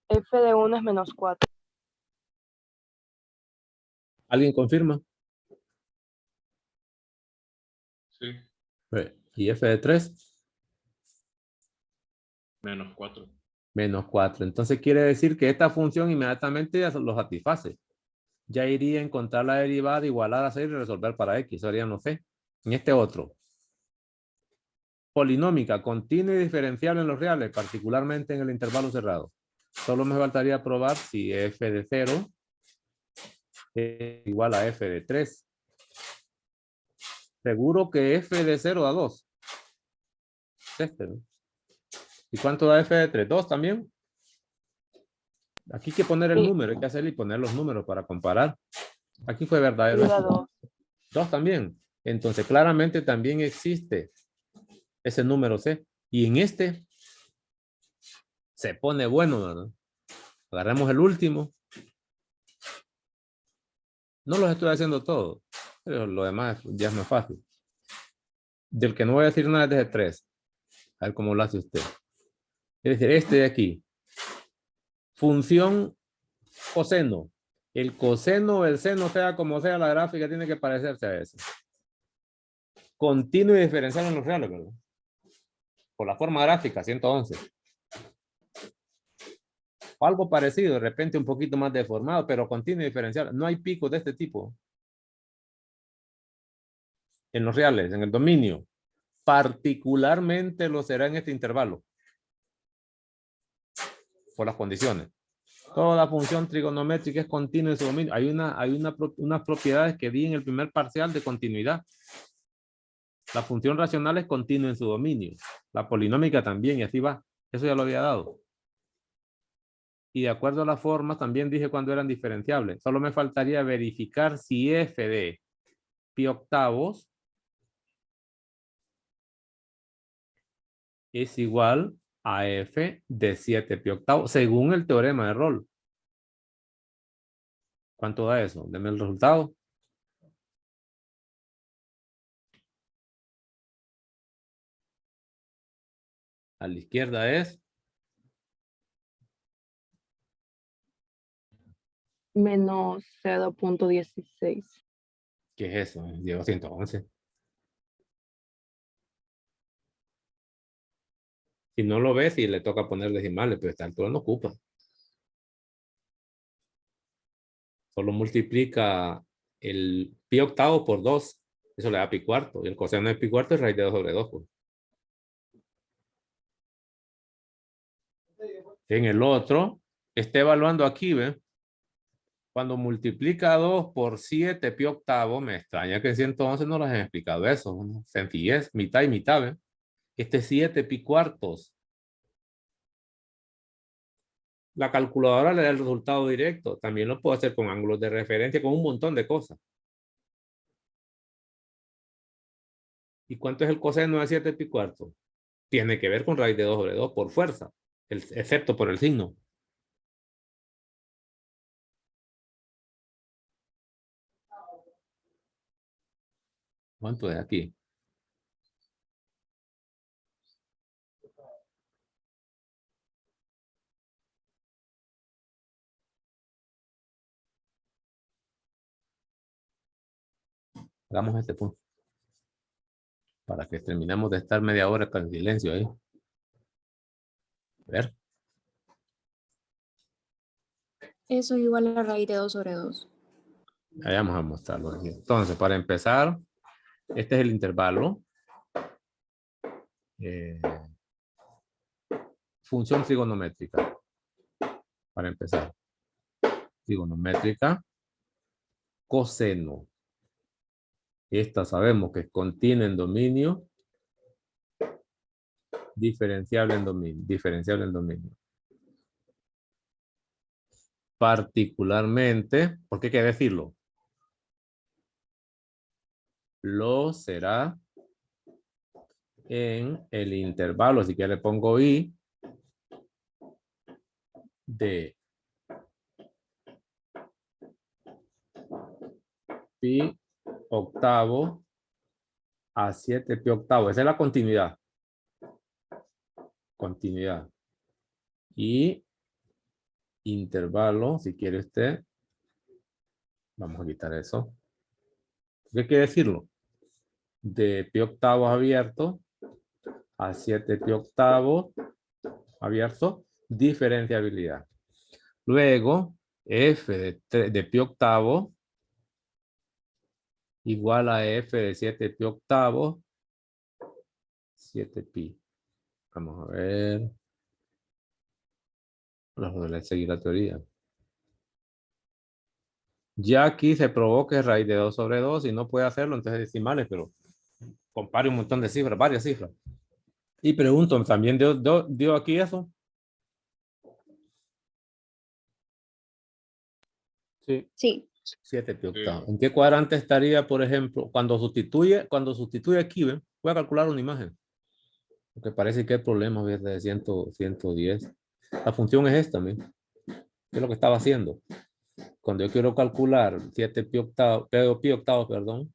F de 1 es menos 4. ¿Alguien confirma? Sí, ¿Y f de 3? menos 4. Menos 4. Entonces quiere decir que esta función inmediatamente ya lo satisface. Ya iría a encontrar la derivada, igualar a 6 y resolver para x. Eso haría, no sé. En este otro. Polinómica, continua y diferenciable en los reales, particularmente en el intervalo cerrado. Solo me faltaría probar si f de 0 es igual a f de 3. Seguro que f de 0 da 2. Este, ¿no? ¿Y cuánto da f de 3? 2 también. Aquí hay que poner el Sí. número, hay que hacer y poner los números para comparar. Aquí fue verdadero. Y da 2. 2 también. Entonces, claramente también existe ese número C. Y en este se pone bueno, ¿verdad? Agarremos el último. No los estoy haciendo todos, pero lo demás ya es más fácil. Del que no voy a decir nada es de 3. A ver cómo lo hace usted. Es decir, este de aquí. Función coseno. El coseno o el seno, sea como sea la gráfica, tiene que parecerse a eso. Continuo y diferencial en los reales, ¿verdad? Por la forma gráfica, 111. O algo parecido, de repente un poquito más deformado, pero continuo y diferencial. No hay picos de este tipo. En los reales, en el dominio. Particularmente lo será en este intervalo. Por las condiciones. Toda función trigonométrica es continua en su dominio. Hay unas propiedades que di en el primer parcial de continuidad. La función racional es continua en su dominio. La polinómica también, y así va. Eso ya lo había dado. Y de acuerdo a las formas, también dije cuando eran diferenciables. Solo me faltaría verificar si f de pi octavos es igual a f de 7 pi octavos, según el teorema de Rolle. ¿Cuánto da eso? Deme el resultado. A la izquierda es Menos 0.16. ¿qué es eso? Llevo 111. Si no lo ves y le toca poner decimales, pero a esta altura no ocupa. Solo multiplica el pi octavo por 2. Eso le da pi cuarto. Y el coseno de pi cuarto es raíz de 2 sobre 2. Pues. En el otro, está evaluando aquí, ¿ve? Cuando multiplica 2 por 7 pi octavo, me extraña que en 111 no les han explicado eso. ¿No? Sencillez, mitad y mitad, ¿ve? Este es 7 pi cuartos. La calculadora le da el resultado directo. También lo puedo hacer con ángulos de referencia, con un montón de cosas. ¿Y cuánto es el coseno de 7 pi cuartos? Tiene que ver con raíz de 2 sobre 2 por fuerza, excepto por el signo. ¿Cuánto es aquí? Hagamos este punto. Para que terminemos de estar media hora con silencio ahí. A ver. Eso es igual a la raíz de 2 sobre 2. Ahí vamos a mostrarlo aquí. Entonces, para empezar, este es el intervalo. Función trigonométrica. Para empezar. Trigonométrica. Coseno. Esta sabemos que es continua en dominio. Diferenciable en dominio. Diferenciable en dominio. Particularmente, porque hay que decirlo. Lo será en el intervalo, así que le pongo i de pi octavo a 7 pi octavo. Esa es la continuidad. Continuidad. Y intervalo, si quiere usted. Vamos a quitar eso. ¿Qué quiere decirlo? De pi octavo abierto a 7 pi octavo abierto, diferenciabilidad. Luego, f de pi octavo igual a f de 7 pi octavo, 7 pi. Vamos a ver. Vamos a seguir la teoría. Ya aquí se probó que es raíz de 2 sobre 2 y no puede hacerlo entonces decimales, pero compare un montón de cifras, varias cifras. Y pregunto, ¿también dio aquí eso? Sí. Sí. 7 pi octavo. ¿En qué cuadrante estaría, por ejemplo, cuando sustituye aquí? ¿Ven? Voy a calcular una imagen. Porque parece que hay problemas de 110. La función es esta, ¿me? ¿Qué es lo que estaba haciendo? Cuando yo quiero calcular 7 pi octavo, perdón,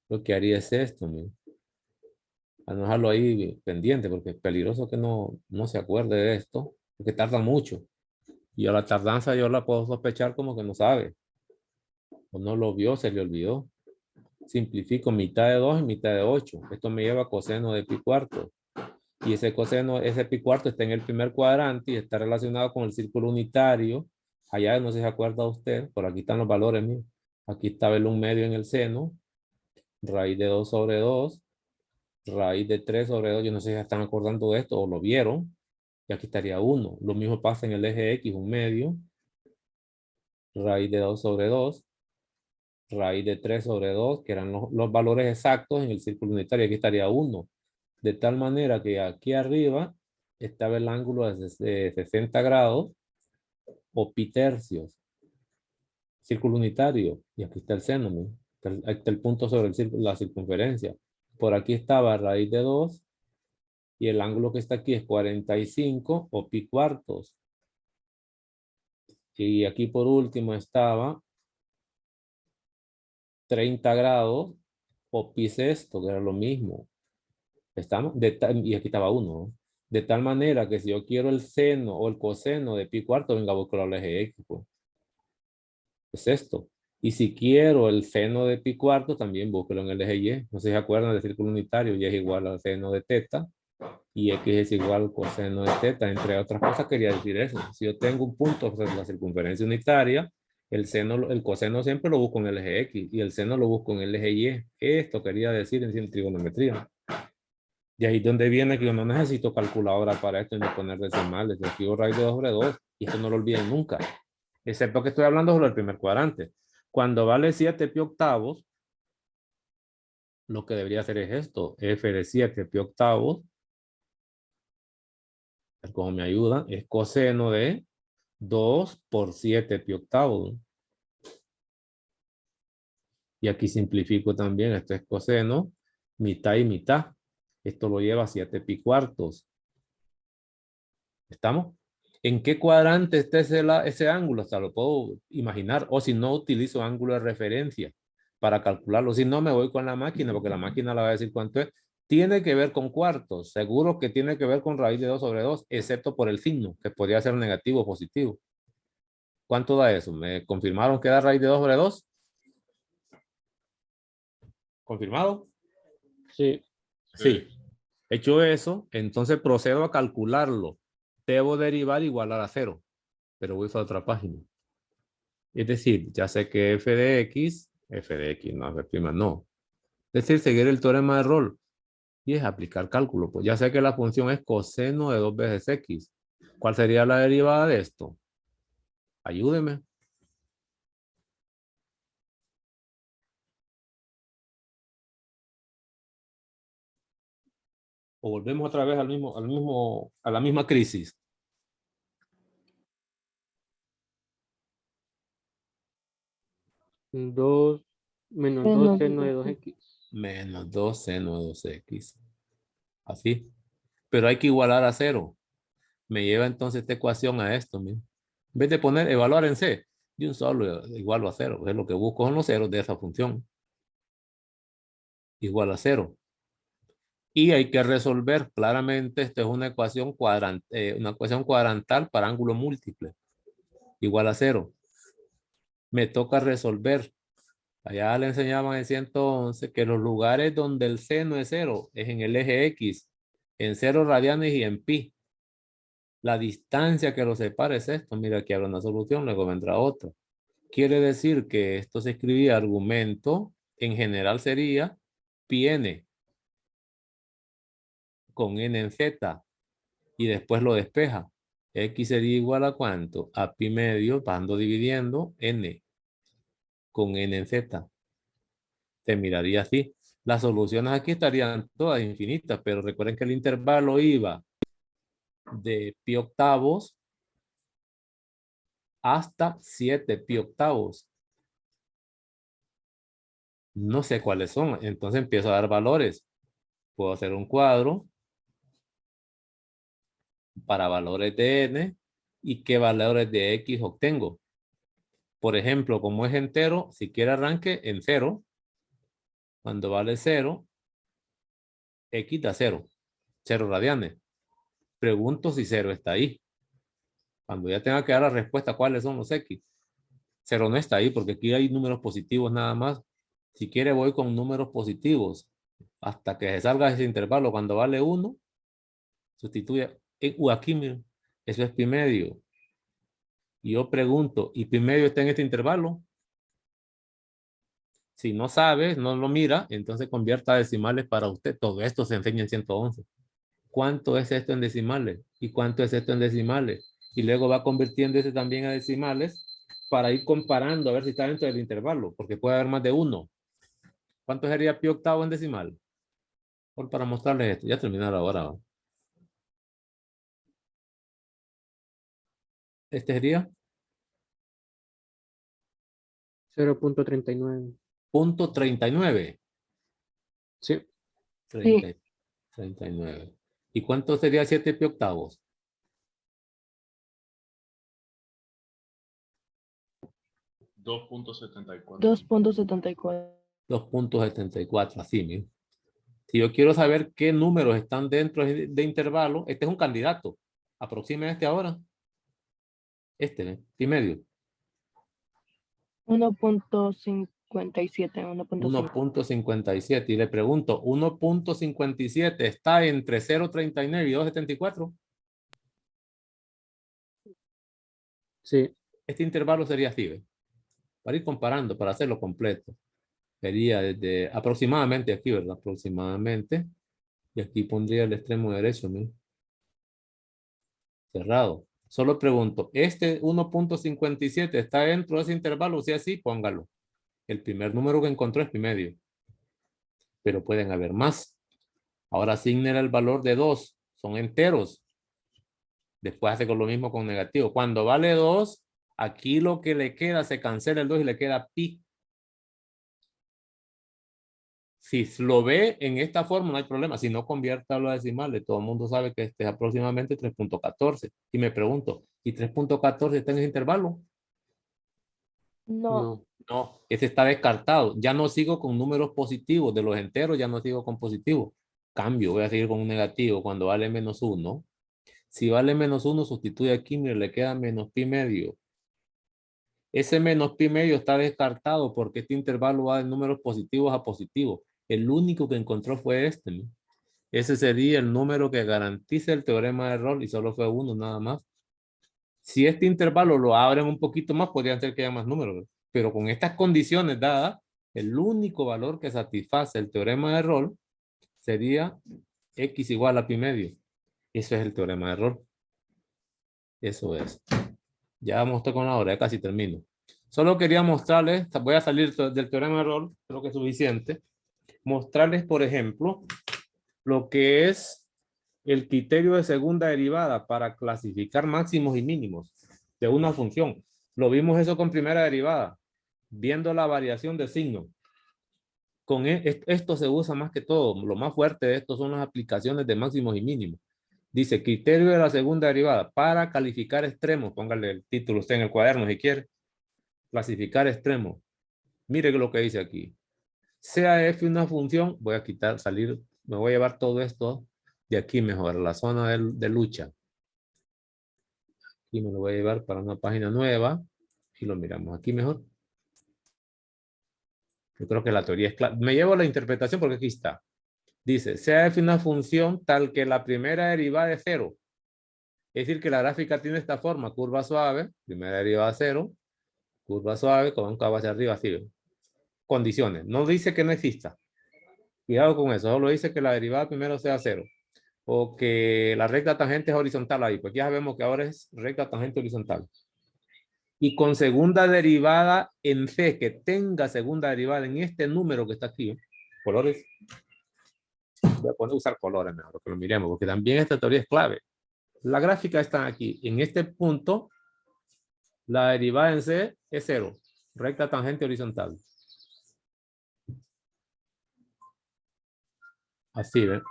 lo que haría es esto, ¿me? A no dejarlo ahí pendiente, porque es peligroso que no se acuerde de esto, porque tarda mucho. Y a la tardanza yo la puedo sospechar como que no sabe. O no lo vio, se le olvidó. Simplifico mitad de 2 y mitad de 8. Esto me lleva a coseno de pi cuarto. Y ese coseno, ese pi cuarto está en el primer cuadrante y está relacionado con el círculo unitario. Allá no sé si se acuerda usted, por aquí están los valores míos. Aquí estaba el 1/2 en el seno, raíz de 2 sobre 2, raíz de 3 sobre 2. Yo no sé si se están acordando de esto o lo vieron. Y aquí estaría 1. Lo mismo pasa en el eje X, 1/2, raíz de 2 sobre 2, raíz de 3 sobre 2, que eran los valores exactos en el círculo unitario. Aquí estaría 1. De tal manera que aquí arriba estaba el ángulo de 60 grados o pi tercios. Círculo unitario. Y aquí está el seno, ¿no? Ahí está el punto sobre el círculo, la circunferencia. Por aquí estaba raíz de 2 y el ángulo que está aquí es 45 o pi cuartos. Y aquí por último estaba 30 grados o pi sexto, que era lo mismo. ¿Estamos? Y aquí estaba 1, ¿no? De tal manera que si yo quiero el seno o el coseno de pi cuarto, venga a buscar el eje X, pues. Es esto. Y si quiero el seno de pi cuarto, también búsquelo en el eje Y. No sé si se acuerdan del círculo unitario. Y es igual al seno de teta. Y X es igual al coseno de teta. Entre otras cosas quería decir eso. Si yo tengo un punto sobre la circunferencia unitaria, el coseno siempre lo busco en el eje X. Y el seno lo busco en el eje Y. Esto quería decir en trigonometría. Y ahí es donde viene que yo no necesito calculadora para esto ni poner decimales. Yo escribo raíz de 2 sobre 2 y esto no lo olviden nunca. Excepto que estoy hablando sobre el primer cuadrante. Cuando vale 7 pi octavos, lo que debería hacer es esto. F de 7 pi octavos. Como me ayuda, es coseno de 2 por 7 pi octavos. Y aquí simplifico también. Esto es coseno, mitad y mitad. Esto lo lleva a 7 pi cuartos. ¿Estamos? ¿En qué cuadrante está ese ángulo? Hasta lo puedo imaginar. O si no, utilizo ángulo de referencia para calcularlo. Si no, me voy con la máquina, porque la máquina la va a decir cuánto es. Tiene que ver con cuartos. Seguro que tiene que ver con raíz de 2 sobre 2, excepto por el signo, que podría ser negativo o positivo. ¿Cuánto da eso? ¿Me confirmaron que da raíz de 2 sobre 2? ¿Confirmado? Sí. Sí. Hecho eso, entonces procedo a calcularlo. Debo derivar igualar a 0, pero voy a otra página. Es decir, ya sé que f de x, no, f prima no. Es decir, seguir el teorema de Rolle y es aplicar cálculo. Pues ya sé que la función es coseno de 2 veces x. ¿Cuál sería la derivada de esto? Ayúdeme. O volvemos otra vez a la misma crisis. Dos menos Menos 2 seno de 2x. 2x. Menos 2 seno de 2x. Así. Pero hay que igualar a 0. Me lleva entonces esta ecuación a esto. Mira. En vez de poner evaluar en C, de un solo igual a 0. Es lo que busco son los ceros de esa función. Igual a 0. Y hay que resolver claramente, esto es una ecuación cuadrantal para ángulo múltiple. Igual a 0. Me toca resolver. Allá le enseñaban en 111 que los lugares donde el seno es 0 es en el eje X, en 0 radianes y en pi. La distancia que los separa es esto. Mira, aquí habrá una solución, luego vendrá otra. Quiere decir que esto se escribía argumento, en general sería pi n con n en z y después lo despeja. X sería igual a ¿cuánto? A pi medio, pasando dividiendo, n con n en z. Se miraría así. Las soluciones aquí estarían todas infinitas, pero recuerden que el intervalo iba de pi octavos hasta 7 pi octavos. No sé cuáles son, entonces empiezo a dar valores. Puedo hacer un cuadro para valores de n y qué valores de x obtengo. Por ejemplo, como es entero, si quiere arranque en 0. Cuando vale 0, x da 0. 0 radianes. Pregunto si 0 está ahí. Cuando ya tenga que dar la respuesta, ¿cuáles son los x? 0 no está ahí porque aquí hay números positivos nada más. Si quiere voy con números positivos hasta que se salga ese intervalo. Cuando vale 1, sustituye. Aquí, miren, eso es pi medio. Y yo pregunto, ¿y pi medio está en este intervalo? Si no sabe, no lo mira, entonces convierta a decimales para usted. Todo esto se enseña en 111. ¿Cuánto es esto en decimales? ¿Y cuánto es esto en decimales? Y luego va convirtiéndose también a decimales para ir comparando a ver si está dentro del intervalo, porque puede haber más de uno. ¿Cuánto sería pi octavo en decimal? Por para mostrarles esto. Ya terminaron ahora. ¿Va? Este sería 0.39. punto 39. Sí. 30, 39. ¿Y cuánto sería 7 pi octavos? 2.74. 2.74. 2.74. Así mismo. Si yo quiero saber qué números están dentro de intervalo, este es un candidato. Aproxime este ahora. Este, pi medio. 1.57. 1.57. Y le pregunto, 1.57 está entre 0.39 y 2.74. Sí. Este intervalo sería así, ¿ve? Para ir comparando, para hacerlo completo. Sería desde aproximadamente aquí, ¿verdad? Aproximadamente. Y aquí pondría el extremo derecho, ¿no? Cerrado. Solo pregunto, ¿este 1.57 está dentro de ese intervalo? Si así, póngalo. El primer número que encontró es pi medio. Pero pueden haber más. Ahora asigne el valor de 2. Son enteros. Después hace con lo mismo con negativo. Cuando vale 2, aquí lo que le queda, se cancela el 2 y le queda pi. Si lo ve en esta forma, no hay problema. Si no, conviértalo a decimales. Todo el mundo sabe que este es aproximadamente 3.14. Y me pregunto, ¿y 3.14 está en ese intervalo? No, No. No, ese está descartado. Ya no sigo con números positivos. De los enteros ya no sigo con positivos. Cambio, voy a seguir con un negativo cuando vale menos 1. Si vale menos 1, sustituye aquí, mire, le queda menos pi medio. Ese menos pi medio está descartado porque este intervalo va de números positivos a positivos. El único que encontró fue este, ¿no? Ese sería el número que garantiza el teorema de Rolle y solo fue uno nada más. Si este intervalo lo abren un poquito más, podrían ser que haya más números, ¿verdad? Pero con estas condiciones dadas, el único valor que satisface el teorema de Rolle sería x igual a pi medio. Eso es el teorema de Rolle. Eso es. Ya vamos a estar con la hora, ya casi termino. Solo quería mostrarles, voy a salir del teorema de Rolle, creo que es suficiente. Mostrarles, por ejemplo, lo que es el criterio de segunda derivada para clasificar máximos y mínimos de una función. Lo vimos eso con primera derivada, viendo la variación de signo. Con esto se usa más que todo. Lo más fuerte de esto son las aplicaciones de máximos y mínimos. Dice, criterio de la segunda derivada para calificar extremos. Póngale el título usted en el cuaderno si quiere. Clasificar extremos. Mire lo que dice aquí. Sea f una función, voy a quitar, salir, me voy a llevar todo esto de aquí mejor, la zona de lucha. Aquí me lo voy a llevar para una página nueva y lo miramos aquí mejor. Yo creo que la teoría es clara. Me llevo la interpretación porque aquí está. Dice, sea f una función tal que la primera derivada es 0. Es decir, que la gráfica tiene esta forma, curva suave, primera derivada 0, curva suave, cóncava hacia arriba, así. Condiciones. No dice que no exista. Cuidado con eso. Solo dice que la derivada primero sea 0. O que la recta tangente es horizontal ahí. Pues ya sabemos que ahora es recta tangente horizontal. Y con segunda derivada en C, que tenga segunda derivada en este número que está aquí. Colores. Voy a usar colores mejor, que lo miremos, porque también esta teoría es clave. La gráfica está aquí. En este punto, la derivada en C es 0. Recta tangente horizontal. Así, ¿ven?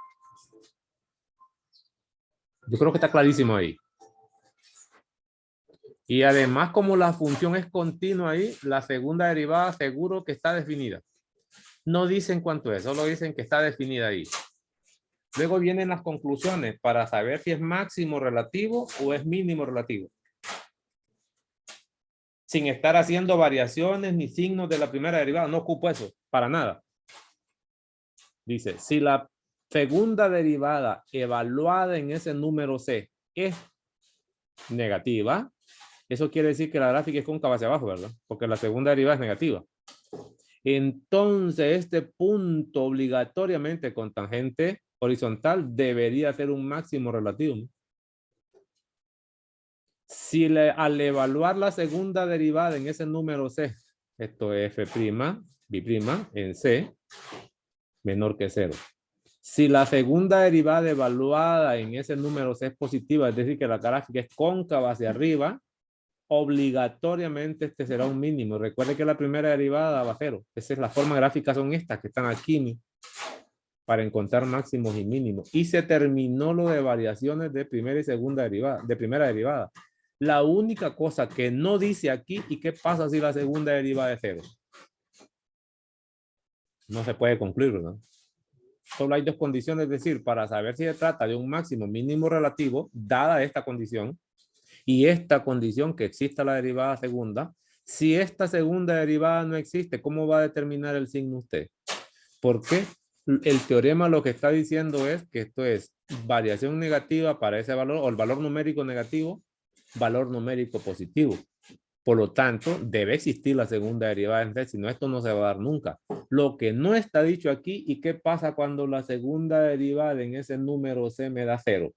Yo creo que está clarísimo ahí. Y además, como la función es continua ahí, la segunda derivada seguro que está definida. No dicen cuánto es, solo dicen que está definida ahí. Luego vienen las conclusiones para saber si es máximo relativo o es mínimo relativo. Sin estar haciendo variaciones ni signos de la primera derivada. No ocupo eso, para nada. Dice, si la segunda derivada evaluada en ese número C es negativa, eso quiere decir que la gráfica es cóncava hacia abajo, ¿verdad? Porque la segunda derivada es negativa. Entonces, este punto obligatoriamente con tangente horizontal debería ser un máximo relativo, ¿no? Si al evaluar la segunda derivada en ese número C, esto es F', B' en C, menor que 0. Si la segunda derivada evaluada en ese número C es positiva, es decir, que la gráfica es cóncava hacia arriba, obligatoriamente este será un mínimo. Recuerde que la primera derivada va a 0. Esa es la forma gráfica, son estas que están aquí, ¿no? Para encontrar máximos y mínimos. Y se terminó lo de variaciones de primera y segunda derivada, de primera derivada. La única cosa que no dice aquí, ¿y qué pasa si la segunda derivada es 0? No se puede concluir, ¿verdad? Solo hay dos condiciones, es decir, para saber si se trata de un máximo mínimo relativo, dada esta condición, y esta condición que exista la derivada segunda, si esta segunda derivada no existe, ¿cómo va a determinar el signo usted? Porque el teorema lo que está diciendo es que esto es variación negativa para ese valor, o el valor numérico negativo, valor numérico positivo. Por lo tanto, debe existir la segunda derivada en C, si no, esto no se va a dar nunca. Lo que no está dicho aquí, ¿y qué pasa cuando la segunda derivada en ese número C me da 0?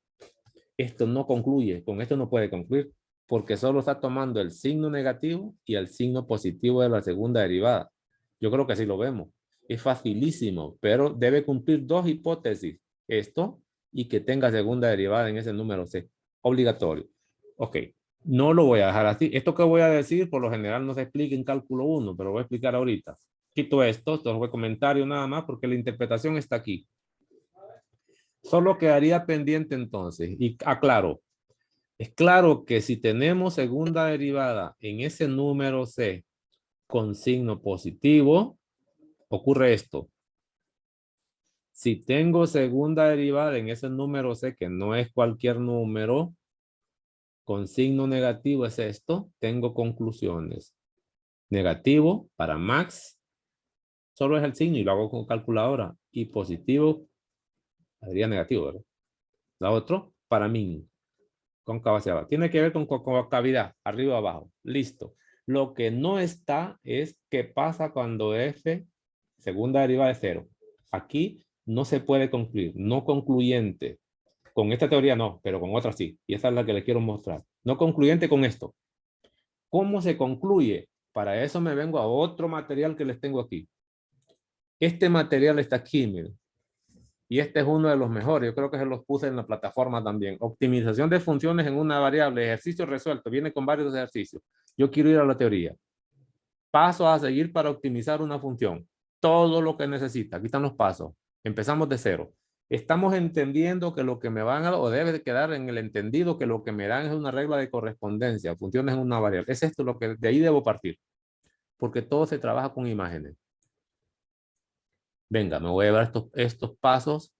Esto no concluye, con esto no puede concluir, porque solo está tomando el signo negativo y el signo positivo de la segunda derivada. Yo creo que así lo vemos. Es facilísimo, pero debe cumplir dos hipótesis. Esto y que tenga segunda derivada en ese número C. Obligatorio. Ok, no lo voy a dejar así. Esto que voy a decir, por lo general no se explica en cálculo 1, pero voy a explicar ahorita. Quito esto fue comentario nada más porque la interpretación está aquí. Solo quedaría pendiente entonces, y aclaro, es claro que si tenemos segunda derivada en ese número C con signo positivo, ocurre esto. Si tengo segunda derivada en ese número C, que no es cualquier número, con signo negativo es esto, tengo conclusiones. Negativo para max, solo es el signo y lo hago con calculadora. Y positivo, sería negativo, ¿verdad? La otra, para min, cóncavo hacia abajo. Tiene que ver con concavidad, arriba o abajo. Listo. Lo que no está es qué pasa cuando f, segunda derivada es 0. Aquí no se puede concluir, no concluyente. Con esta teoría no, pero con otra sí. Y esa es la que les quiero mostrar. No concluyente con esto. ¿Cómo se concluye? Para eso me vengo a otro material que les tengo aquí. Este material está aquí, miren. Y este es uno de los mejores. Yo creo que se los puse en la plataforma también. Optimización de funciones en una variable. Ejercicio resuelto. Viene con varios ejercicios. Yo quiero ir a la teoría. Pasos a seguir para optimizar una función. Todo lo que necesita. Aquí están los pasos. Empezamos de cero. Estamos entendiendo que lo que me van a, o debe de quedar en el entendido que lo que me dan es una regla de correspondencia. Funciones en una variable. Es esto lo que de ahí debo partir. Porque todo se trabaja con imágenes. Venga, me voy a llevar estos pasos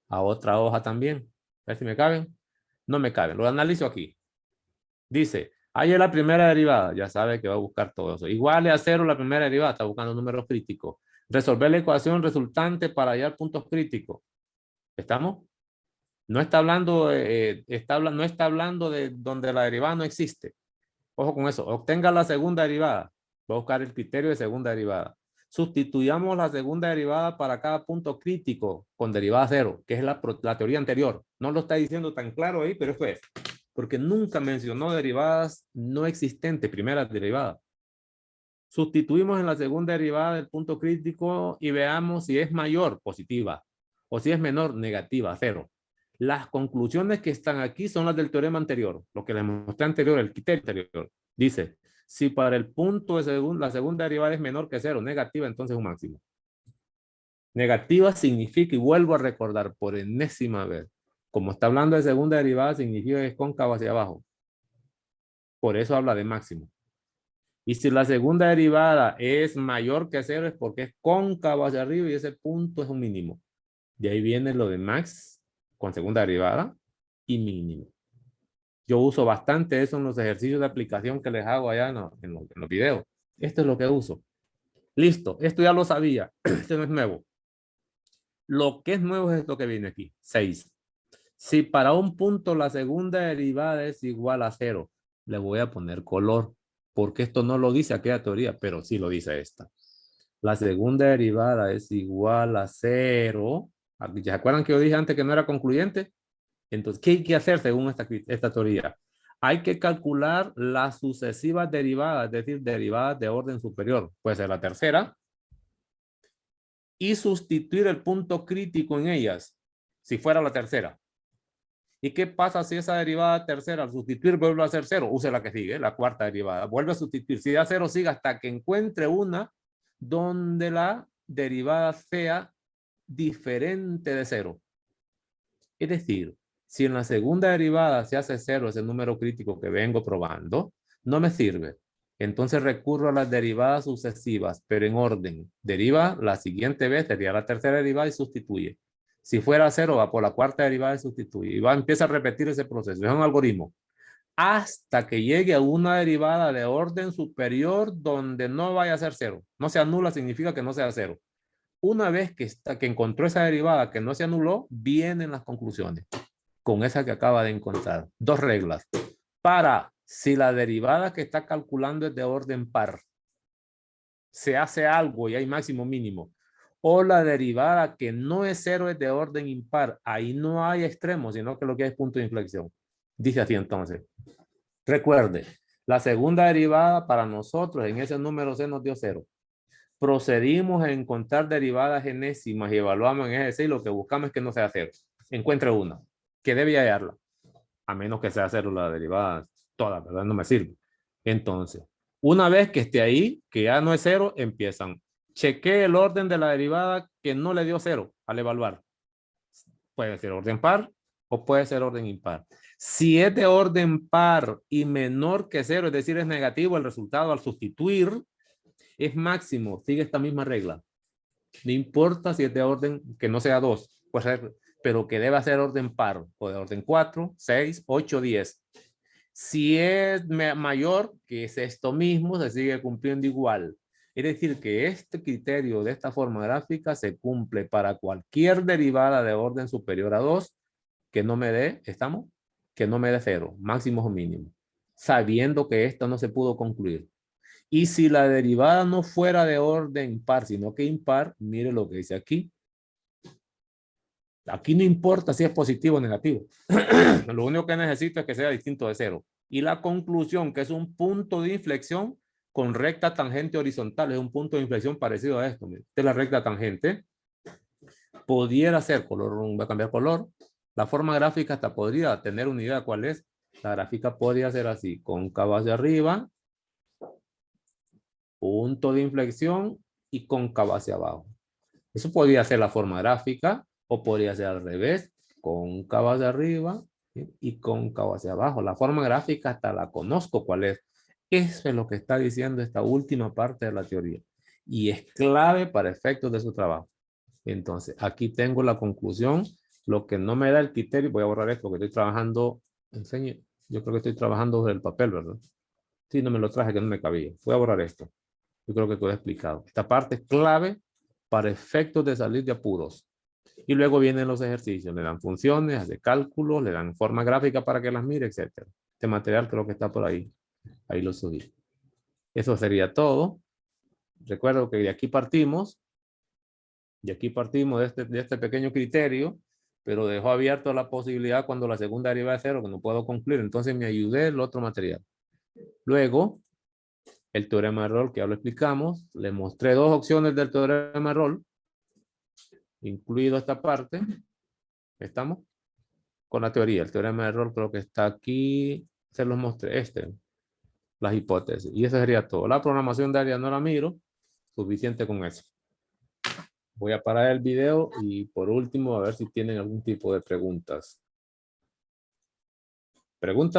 a otra hoja también. A ver si me caben. No me caben. Lo analizo aquí. Dice, ahí es la primera derivada. Ya sabe que va a buscar todo eso. Igual a 0 la primera derivada. Está buscando números críticos. Resolver la ecuación resultante para hallar puntos críticos. ¿Estamos? No está hablando, no está hablando de donde la derivada no existe. Ojo con eso. Obtenga la segunda derivada. Va a buscar el criterio de segunda derivada. Sustituyamos la segunda derivada para cada punto crítico con derivada 0, que es la teoría anterior. No lo está diciendo tan claro ahí, pero eso es. Porque nunca mencionó derivadas no existentes, primeras derivadas. Sustituimos en la segunda derivada del punto crítico y veamos si es mayor, positiva, o si es menor, negativa, 0. Las conclusiones que están aquí son las del teorema anterior, lo que les mostré anterior, el criterio anterior. Dice, si para el punto de la segunda derivada es menor que 0, negativa, entonces es un máximo. Negativa significa, y vuelvo a recordar por enésima vez, como está hablando de segunda derivada, significa que es cóncavo hacia abajo. Por eso habla de máximo. Y si la segunda derivada es mayor que 0 es porque es cóncavo hacia arriba y ese punto es un mínimo. De ahí viene lo de max con segunda derivada y mínimo. Yo uso bastante eso en los ejercicios de aplicación que les hago allá en los videos. Esto es lo que uso. Listo, esto ya lo sabía. Esto no es nuevo. Lo que es nuevo es esto que viene aquí, 6. Si para un punto la segunda derivada es igual a 0, le voy a poner color, porque esto no lo dice aquella teoría, pero sí lo dice esta. La segunda derivada es igual a 0. ¿Se acuerdan que yo dije antes que no era concluyente? Entonces, ¿qué hay que hacer según esta teoría? Hay que calcular las sucesivas derivadas, es decir, derivadas de orden superior. Puede ser la tercera. Y sustituir el punto crítico en ellas, si fuera la tercera. ¿Y qué pasa si esa derivada tercera al sustituir vuelve a ser 0? Use la que sigue, la cuarta derivada. Vuelve a sustituir. Si da 0, siga hasta que encuentre una donde la derivada sea diferente de 0. Es decir, si en la segunda derivada se hace 0, ese número crítico que vengo probando, no me sirve. Entonces recurro a las derivadas sucesivas, pero en orden. Deriva la siguiente vez, sería la tercera derivada y sustituye. Si fuera 0, va por la cuarta derivada y sustituye. Y empieza a repetir ese proceso. Es un algoritmo. Hasta que llegue a una derivada de orden superior donde no vaya a ser 0. No se anula significa que no sea 0. Una vez que encontró esa derivada que no se anuló, vienen las conclusiones. Con esa que acaba de encontrar. Dos reglas. Para si la derivada que está calculando es de orden par, se hace algo y hay máximo mínimo. O la derivada que no es 0 es de orden impar. Ahí no hay extremos, sino que lo que hay es punto de inflexión. Dice así entonces. Recuerde, la segunda derivada para nosotros en ese número C nos dio 0. Procedimos a encontrar derivadas enésimas y evaluamos en ese C y lo que buscamos es que no sea 0. Encuentre una, que debe hallarla. A menos que sea 0 la derivada toda, ¿verdad? No me sirve. Entonces, una vez que esté ahí, que ya no es 0, empiezan. Chequee el orden de la derivada que no le dio 0 al evaluar. Puede ser orden par o puede ser orden impar. Si es de orden par y menor que 0, es decir, es negativo el resultado al sustituir, es máximo. Sigue esta misma regla. No importa si es de orden que no sea 2, puede ser, pero que deba ser orden par o de orden 4, 6, 8, 10. Si es mayor, que es esto mismo, se sigue cumpliendo igual. Es decir, que este criterio de esta forma gráfica se cumple para cualquier derivada de orden superior a 2 que no me dé, ¿estamos? Que no me dé 0, máximo o mínimo, sabiendo que esta no se pudo concluir. Y si la derivada no fuera de orden par, sino que impar, mire lo que dice aquí. Aquí no importa si es positivo o negativo. Lo único que necesito es que sea distinto de 0. Y la conclusión, que es un punto de inflexión con recta tangente horizontal, es un punto de inflexión parecido a esto. Esta es la recta tangente. Pudiera ser color, voy a cambiar color. La forma gráfica hasta podría tener una idea cuál es. La gráfica podría ser así, cóncava hacia arriba, punto de inflexión y cóncava hacia abajo. Eso podría ser la forma gráfica o podría ser al revés, cóncava hacia arriba y cóncava hacia abajo. La forma gráfica hasta la conozco cuál es. Eso es lo que está diciendo esta última parte de la teoría y es clave para efectos de su trabajo. Entonces, aquí tengo la conclusión. Lo que no me da el criterio, voy a borrar esto porque estoy trabajando, enseñe, yo creo que estoy trabajando sobre el papel, ¿verdad? Sí, no me lo traje que no me cabía. Voy a borrar esto. Yo creo que todo explicado. Esta parte es clave para efectos de salir de apuros. Y luego vienen los ejercicios. Le dan funciones, hace cálculos, le dan forma gráfica para que las mire, etc. Este material creo que está por ahí. Ahí lo subí. Eso sería todo. Recuerdo que de aquí partimos. De aquí partimos de este pequeño criterio, pero dejó abierto la posibilidad cuando la segunda derivada es 0, que no puedo concluir. Entonces me ayudé el otro material. Luego, el teorema de Rolle, que ya lo explicamos. Le mostré dos opciones del teorema de Rolle, incluido esta parte. ¿Estamos? Con la teoría. El teorema de Rolle creo que está aquí. Se los mostré. Las hipótesis. Y eso sería todo. La programación de área no la miro. Suficiente con eso. Voy a parar el video y por último a ver si tienen algún tipo de preguntas. ¿Preguntas?